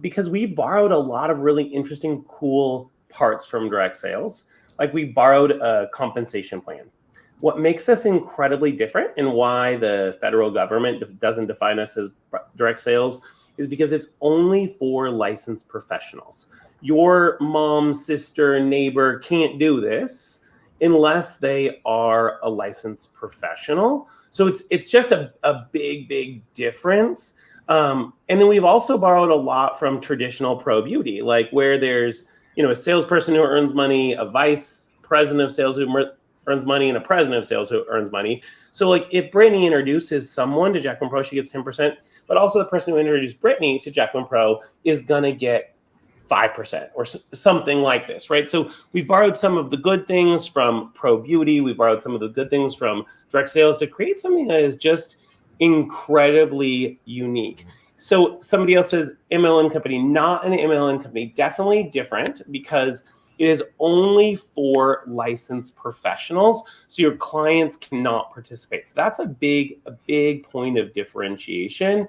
because we borrowed a lot of really interesting, cool parts from direct sales. Like we borrowed a compensation plan. What makes us incredibly different and why the federal government doesn't define us as direct sales is because it's only for licensed professionals. Your mom, sister, neighbor can't do this unless they are a licensed professional. So it's just a big difference. And then we've also borrowed a lot from traditional pro beauty, like where there's, you know, a salesperson who earns money, a vice president of sales who earns money, and a president of sales who earns money. So like if Brittany introduces someone to Jack Winn Pro, she gets 10%, but also the person who introduced Brittany to Jack Winn Pro is gonna get 5% or something like this, right? So we borrowed some of the good things from pro beauty. We borrowed some of the good things from direct sales to create something that is just incredibly unique. So somebody else says MLM company, not an MLM company, definitely different because it is only for licensed professionals. So your clients cannot participate. So that's a big point of differentiation.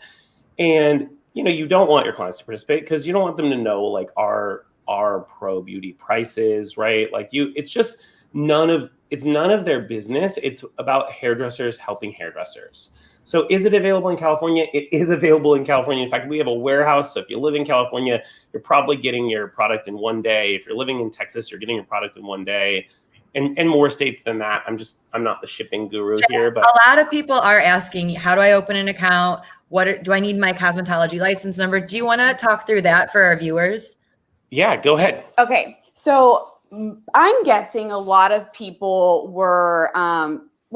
And you know, you don't want your clients to participate because you don't want them to know like our pro beauty prices, right? Like it's just none of their business. It's about hairdressers helping hairdressers. So is it available in California? It is available in California. In fact, we have a warehouse. So if you live in California, you're probably getting your product in one day. If you're living in Texas, you're getting your product in one day. And more states than that. I'm not the shipping guru here, but a lot of people are asking, how do I open an account? Do I need my cosmetology license number? Do you want to talk through that for our viewers? Yeah, go ahead. Okay, so I'm guessing a lot of people were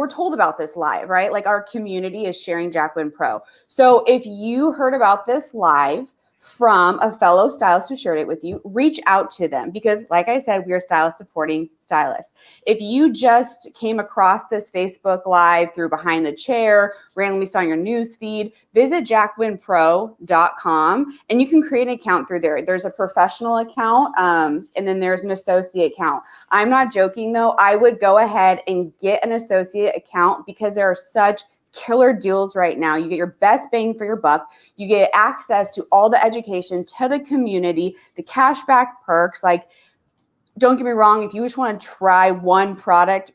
told about this live, right? Like our community is sharing Jack Winn Pro. So if you heard about this live from a fellow stylist who shared it with you, reach out to them because like I said, we are stylist supporting stylists. If you just came across this Facebook live through Behind the Chair, randomly saw your news feed, visit jackwinnpro.com and you can create an account through there. There's a professional account and then there's an associate account. I'm not joking though. I would go ahead and get an associate account because there are such killer deals right now. You get your best bang for your buck. You get access to all the education, to the community, the cashback perks. Like, don't get me wrong, if you just want to try one product.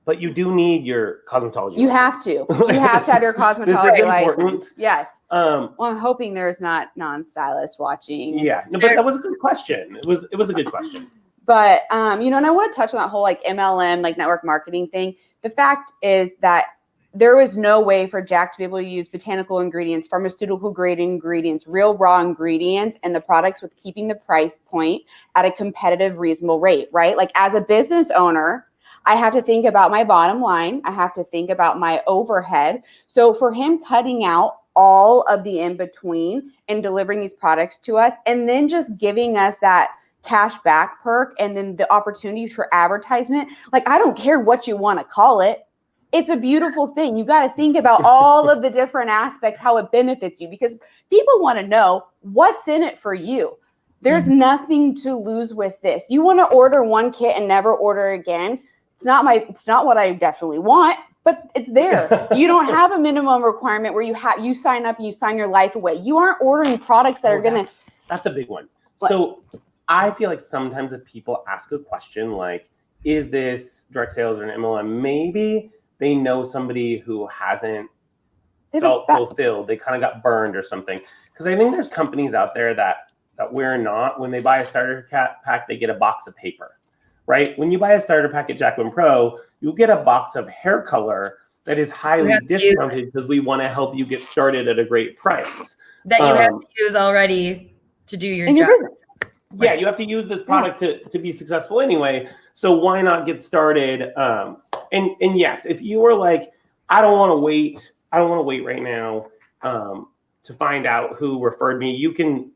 But you do need your cosmetology You license. have to. You have to have your cosmetology license. Yes. Well, I'm hoping there's not non-stylists watching. Yeah, no, but that was a good question. It was a good question. But you know, and I want to touch on that whole like MLM, like network marketing thing. The fact is that there was no way for Jack to be able to use botanical ingredients, pharmaceutical grade ingredients, real raw ingredients, and the products with keeping the price point at a competitive, reasonable rate, right? Like as a business owner, I have to think about my bottom line. I have to think about my overhead. So for him cutting out all of the in between and delivering these products to us, and then just giving us that cash back perk and then the opportunity for advertisement, like I don't care what you want to call it. It's a beautiful thing. You got to think about all of the different aspects, how it benefits you, because people want to know what's in it for you. There's nothing to lose with this. You want to order one kit and never order again. It's not what I definitely want, But it's there. You don't have a minimum requirement where you sign up and you sign your life away. You aren't ordering products that are going to. That's a big one. So I feel like sometimes if people ask a question like, is this direct sales or an MLM? Maybe they know somebody who hasn't felt fulfilled. They kind of got burned or something. Because I think there's companies out there that we're not. When they buy a starter pack, they get a box of paper. Right? When you buy a starter pack at Jack Winn Pro, you'll get a box of hair color that is highly discounted because we want to help you get started at a great price. That you have to use already to do your job. Your business. Yeah, you have to use this product to be successful anyway. So why not get started? And yes, if you are like, I don't want to wait right now to find out who referred me, you can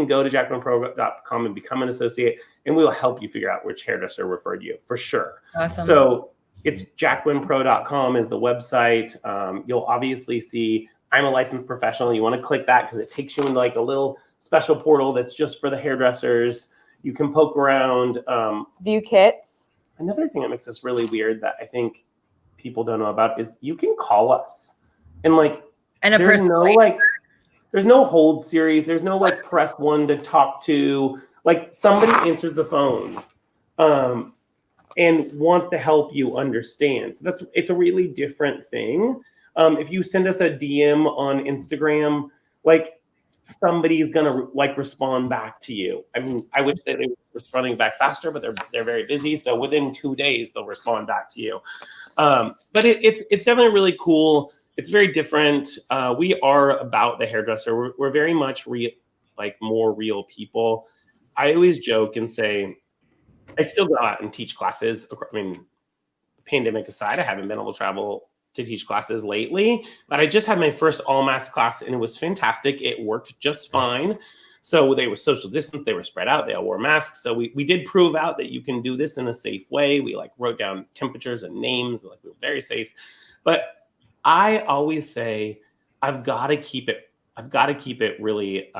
go to jackwinnpro.com and become an associate, and we will help you figure out which hairdresser referred you for sure. Awesome. So it's jackwinnpro.com is the website. You'll obviously see I'm a licensed professional. You want to click that because it takes you into like a little special portal that's just for the hairdressers. You can poke around. View kits. Another thing that makes this really weird that I think people don't know about is you can call us. And like, there's no hold series. There's no like press 1 to talk to. Like somebody answers the phone and wants to help you understand. So it's a really different thing. If you send us a DM on Instagram, like somebody's gonna like respond back to you. I mean, I wish that they were responding back faster, but they're very busy. So within 2 days, they'll respond back to you. But it's definitely really cool. It's very different. We are about the hairdresser. We're very much more real people. I always joke and say, I still go out and teach classes. I mean, pandemic aside, I haven't been able to travel to teach classes lately, but I just had my first all mask class and it was fantastic. It worked just fine. So they were social distance, they were spread out, they all wore masks. So we did prove out that you can do this in a safe way. We like wrote down temperatures and names, like we were very safe. But I always say, I've got to keep it really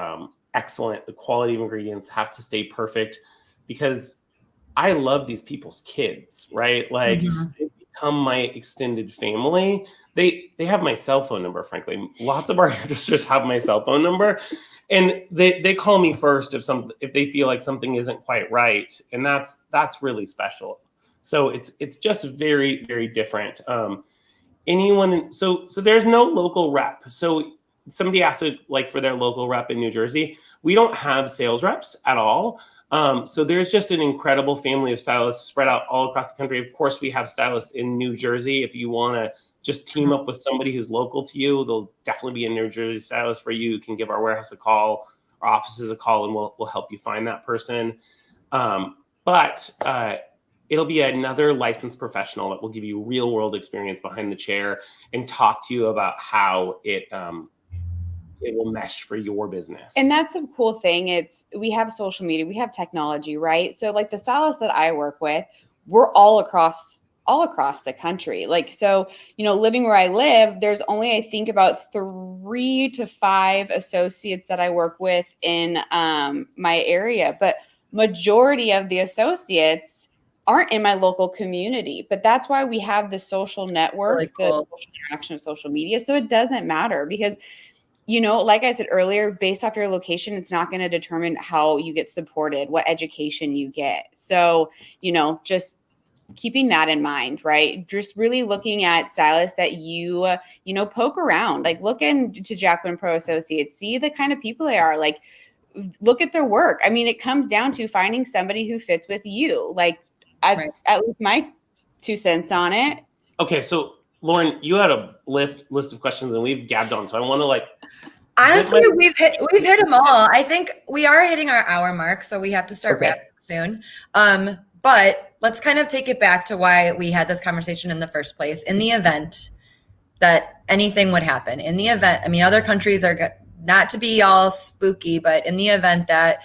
excellent. The quality of ingredients have to stay perfect because I love these people's kids, right? Like they become my extended family. They have my cell phone number, frankly. Lots of our hairdressers have my cell phone number. And they call me first if they feel like something isn't quite right. And that's really special. So it's just very, very different. So there's no local rep. So somebody asked like for their local rep in New Jersey. We don't have sales reps at all. So there's just an incredible family of stylists spread out all across the country. Of course, we have stylists in New Jersey. If you want to just team up with somebody who's local to you, there'll definitely be a New Jersey stylist for you. You can give our warehouse a call, our offices a call, and we'll help you find that person. But it'll be another licensed professional that will give you real world experience behind the chair and talk to you about how it will mesh for your business. And that's the cool thing. We have social media, we have technology, right? So like the stylists that I work with, we're all across the country. Like, so, living where I live, there's only, I think about 3 to 5 associates that I work with in my area, but majority of the associates aren't in my local community. But that's why we have the social network, really cool. The social interaction of social media. So it doesn't matter because like I said earlier, based off your location, it's not going to determine how you get supported, what education you get. So, just keeping that in mind, right? Just really looking at stylists that you poke around, like look into Jack Winn Pro Associate, see the kind of people they are, like look at their work. I mean, it comes down to finding somebody who fits with you. Like at least my 2 cents on it. Okay. So Lauren, you had a list of questions and we've gabbed on. So I want to honestly, we've hit them all. I think we are hitting our hour mark, so we have to start wrapping soon. But let's kind of take it back to why we had this conversation in the first place. In the event that anything would happen, other countries are not to be all spooky, but in the event that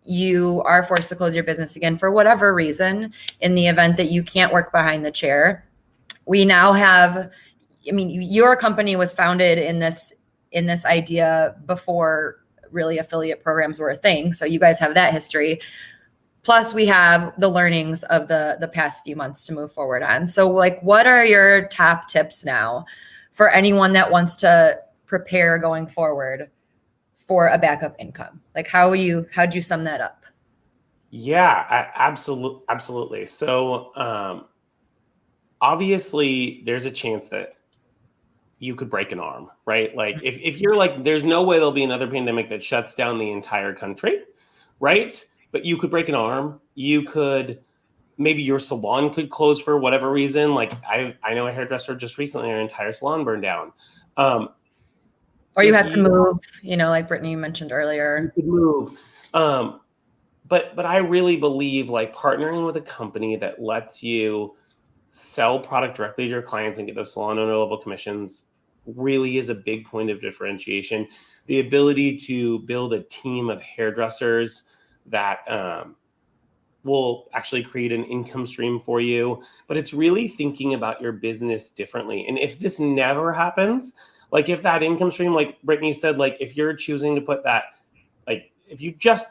you are forced to close your business again for whatever reason, in the event that you can't work behind the chair, we now have, your company was founded in this idea before really affiliate programs were a thing. So you guys have that history. Plus we have the learnings of the past few months to move forward on. So like, what are your top tips now for anyone that wants to prepare going forward for a backup income? Like, how'd you sum that up? Yeah, absolutely. So obviously there's a chance that you could break an arm, right? Like if you're like, there's no way there'll be another pandemic that shuts down the entire country, right? But you could break an arm. You could, maybe your salon could close for whatever reason. Like I know a hairdresser just recently, their entire salon burned down. Or you have to move, like Brittany mentioned earlier. You could move. But I really believe like partnering with a company that lets you sell product directly to your clients and get those salon owner level commissions really is a big point of differentiation. The ability to build a team of hairdressers that will actually create an income stream for you. But it's really thinking about your business differently. And if this never happens, like if that income stream, like Brittany said, like if you're choosing to put that, like if you just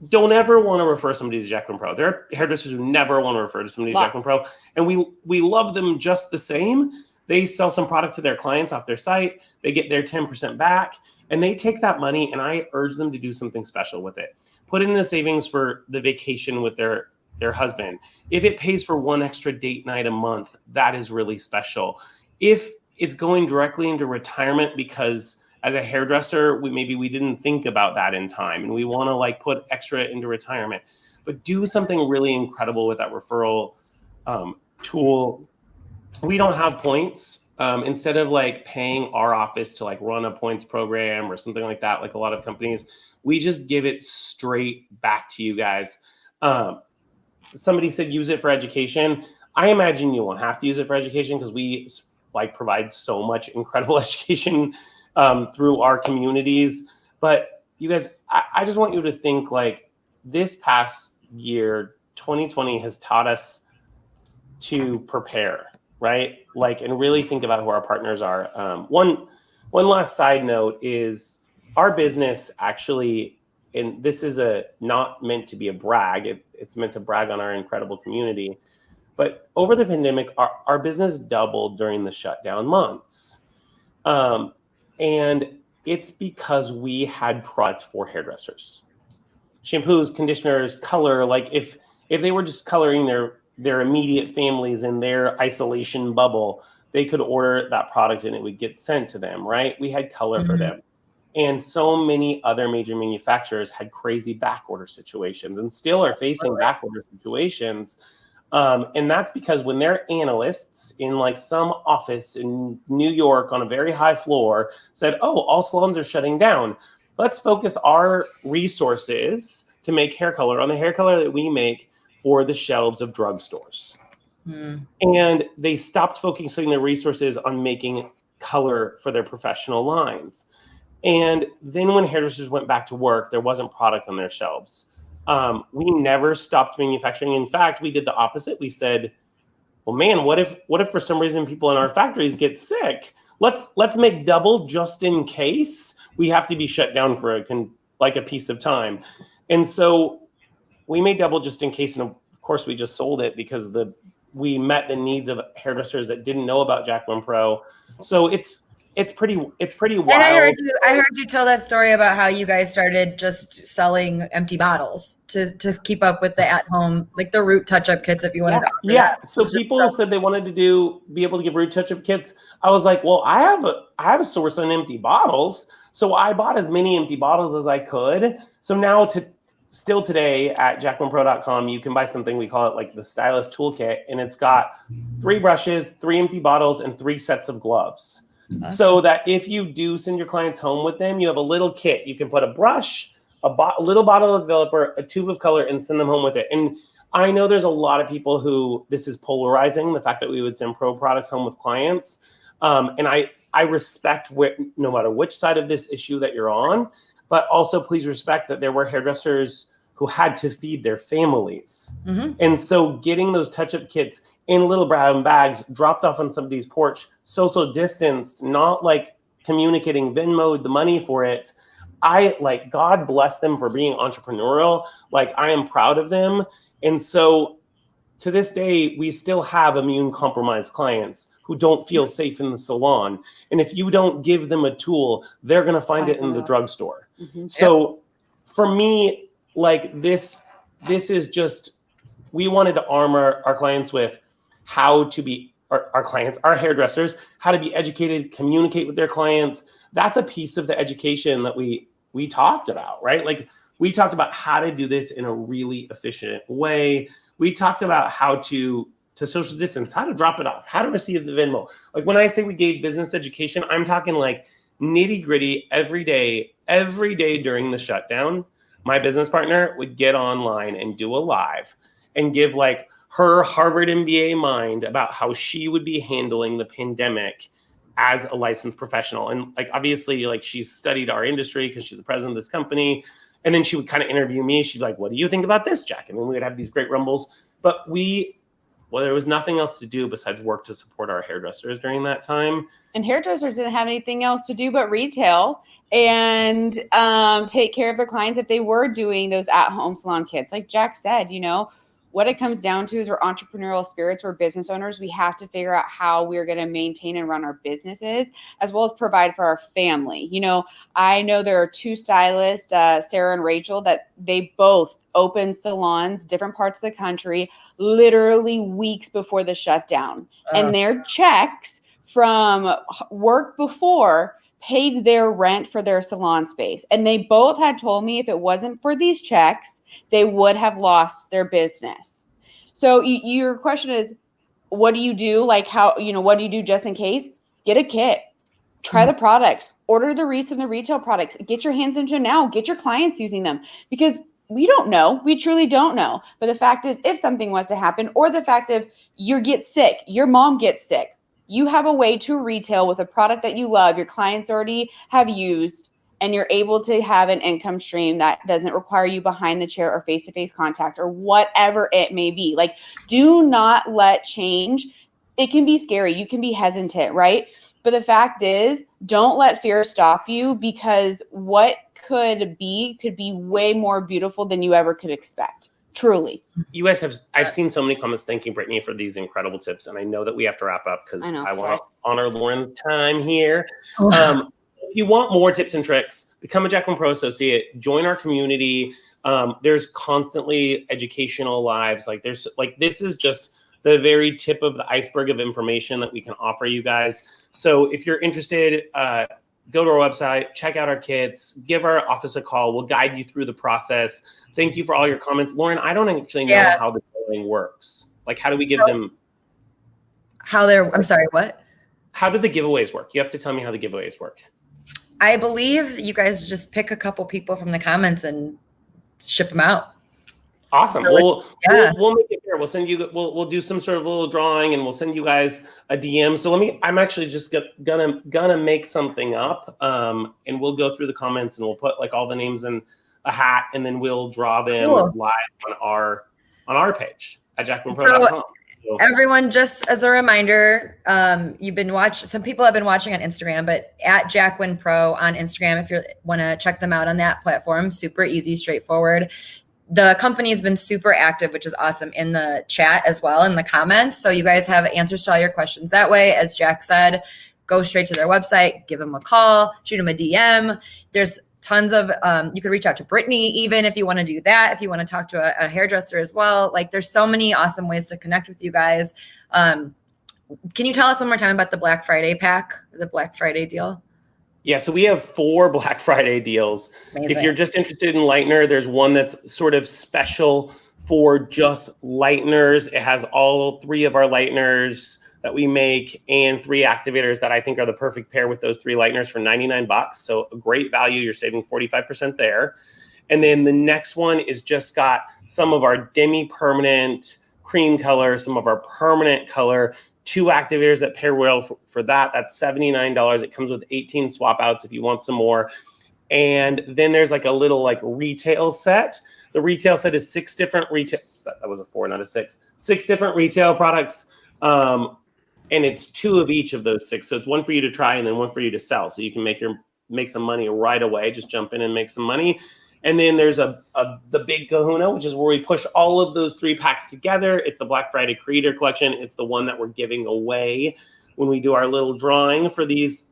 don't ever want to refer somebody to Jack Winn Pro. There are hairdressers who never want to refer to somebody to Jack Winn Pro, and we love them just the same. They sell some product to their clients off their site. They get their 10% back, and they take that money, and I urge them to do something special with it. Put it in the savings for the vacation with their husband. If it pays for one extra date night a month, that is really special. If it's going directly into retirement because as a hairdresser, we didn't think about that in time, and we want to like put extra into retirement, but do something really incredible with that referral tool. We don't have points. Instead of like paying our office to like run a points program or something like that, like a lot of companies, we just give it straight back to you guys. Somebody said use it for education. I imagine you won't have to use it for education because we like provide so much incredible education through our communities. But you guys, I just want you to think like this past year, 2020 has taught us to prepare, right? Like, and really think about who our partners are. One last side note is our business actually, and this is not meant to be a brag. It's meant to brag on our incredible community. But over the pandemic, our business doubled during the shutdown months. And it's because we had product for hairdressers. Shampoos, conditioners, color, like if they were just coloring their immediate families in their isolation bubble, they could order that product and it would get sent to them, right? We had color for them. And so many other major manufacturers had crazy back order situations and still are facing back order situations. And that's because when their analysts in like some office in New York on a very high floor said, oh, all salons are shutting down. Let's focus our resources to make hair color on the hair color that we make for the shelves of drugstores. And they stopped focusing their resources on making color for their professional lines. And then when hairdressers went back to work, there wasn't product on their shelves. We never stopped manufacturing. In fact, we did the opposite. We said, well, man, what if for some reason people in our factories get sick? Let's make double just in case we have to be shut down for a piece of time. And so we made double just in case. And of course we just sold it because we met the needs of hairdressers that didn't know about Jack Winn Pro. So it's pretty wild. And I heard you tell that story about how you guys started just selling empty bottles to keep up with the at home, like the root touch-up kits, if you wanted to. Yeah. So people said they wanted to be able to give root touch-up kits. I was like, well, I have a source on empty bottles. So I bought as many empty bottles as I could. So now still today at jackwinpro.com, you can buy something, we call it like the Stylus Tool Kit, and it's got 3 brushes, 3 empty bottles, and 3 sets of gloves. Awesome. So that if you do send your clients home with them, you have a little kit. You can put a brush, a little bottle of developer, a tube of color, and send them home with it. And I know there's a lot of people who this is polarizing, the fact that we would send pro products home with clients. And I respect no matter which side of this issue that you're on, but also please respect that there were hairdressers who had to feed their families. And so getting those touch-up kits in little brown bags dropped off on somebody's porch, social distanced, not like communicating Venmo'd the money for it. I like, God bless them for being entrepreneurial. Like, I am proud of them. And so to this day, we still have immune compromised clients who don't feel safe in the salon. And if you don't give them a tool, they're going to find it in the drugstore. So for me, like this is just, we wanted to arm our clients with how to be, our clients, our hairdressers, how to be educated, communicate with their clients. That's a piece of the education that we talked about, right? Like we talked about how to do this in a really efficient way. We talked about how to social distance, how to drop it off, how to receive the Venmo. Like when I say we gave business education, I'm talking like nitty gritty every day during the shutdown. My business partner would get online and do a live and give like her Harvard MBA mind about how she would be handling the pandemic as a licensed professional. And like, obviously, like she's studied our industry because she's the president of this company. And then she would kind of interview me. She'd be like, what do you think about this, Jack? And then we would have these great rumbles. But there was nothing else to do besides work to support our hairdressers during that time. And hairdressers didn't have anything else to do but retail and take care of their clients if they were doing those at-home salon kits. Like Jack said, you know, what it comes down to is we're entrepreneurial spirits, we're business owners. We have to figure out how we're going to maintain and run our businesses as well as provide for our family. You know, I know there are two stylists, Sarah and Rachel, that they both open salons, different parts of the country, literally weeks before the shutdown. And their checks from work before paid their rent for their salon space. And they both had told me if it wasn't for these checks, they would have lost their business. So your question is, what do you do? Like how, you know, what do you do just in case? Get a kit, try the products, order the Rees and the retail products, get your hands into it now, get your clients using them, because we don't know. We truly don't know. But the fact is, if something was to happen, or the fact of you get sick, your mom gets sick, you have a way to retail with a product that you love, your clients already have used, and you're able to have an income stream that doesn't require you behind the chair or face-to-face contact or whatever it may be. Like, do not let change. It can be scary. You can be hesitant, right? But the fact is, don't let fear stop you, because what could be way more beautiful than you ever could expect. Truly. You guys have, I've seen so many comments thanking Brittany for these incredible tips. And I know that we have to wrap up because I want to honor Lauren's time here. If you want more tips and tricks, become a Jack Winn Pro Associate, join our community. There's constantly educational lives. Like this is just the very tip of the iceberg of information that we can offer you guys. So if you're interested, go to our website, check out our kits, give our office a call. We'll guide you through the process. Thank you for all your comments. Lauren, I don't actually know how the billing works. Like, how do we give them? I'm sorry, what? How do the giveaways work? You have to tell me how the giveaways work. I believe you guys just pick a couple people from the comments and ship them out. Awesome. We'll make it fair. We'll send you, we'll do some sort of little drawing and we'll send you guys a DM. So I'm actually just gonna make something up and we'll go through the comments and we'll put like all the names in a hat and then we'll draw them live on our page at jackwinpro.com. So everyone, just as a reminder, some people have been watching on Instagram, but at Jack Winn Pro on Instagram, if you want to check them out on that platform, super easy, straightforward. The company's been super active, which is awesome, in the chat as well, in the comments. So you guys have answers to all your questions that way. As Jack said, go straight to their website, give them a call, shoot them a DM. There's tons of, you could reach out to Brittany even if you want to do that, if you want to talk to a hairdresser as well. Like, there's so many awesome ways to connect with you guys. Can you tell us one more time about the Black Friday pack, the Black Friday deal? Yeah, so we have 4 Black Friday deals. Amazing. If you're just interested in lightener, there's one that's sort of special for just lighteners. It has all 3 of our lighteners that we make and 3 activators that I think are the perfect pair with those 3 lighteners for $99. So a great value. You're saving 45% there. And then the next one is just got some of our demi-permanent cream color, some of our permanent color, 2 activators that pair well for that. That's $79. It comes with 18 swap outs if you want some more. And then there's like a little like retail set. The retail set is 6 different retail. That was a 4, not a 6. 6 different retail products. And it's 2 of each of those 6. So it's 1 for you to try and then 1 for you to sell. So you can make some money right away. Just jump in and make some money. And then there's the big kahuna, which is where we push all of those 3 packs together. It's the Black Friday Creator Collection. It's the one that we're giving away when we do our little drawing for these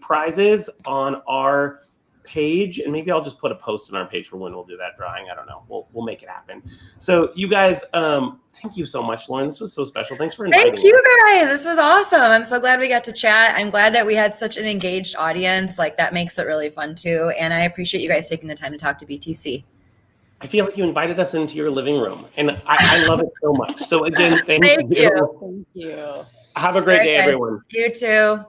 prizes on our page. And maybe I'll just put a post on our page for when we'll do that drawing. I don't know. We'll make it happen. So you guys, thank you so much, Lauren. This was so special. Thanks for inviting me. Thank you guys. This was awesome. I'm so glad we got to chat. I'm glad that we had such an engaged audience. Like, that makes it really fun too. And I appreciate you guys taking the time to talk to BTC. I feel like you invited us into your living room, and I love it so much. So again, thank you. Thank you. Have a great day, Okay. everyone. You too.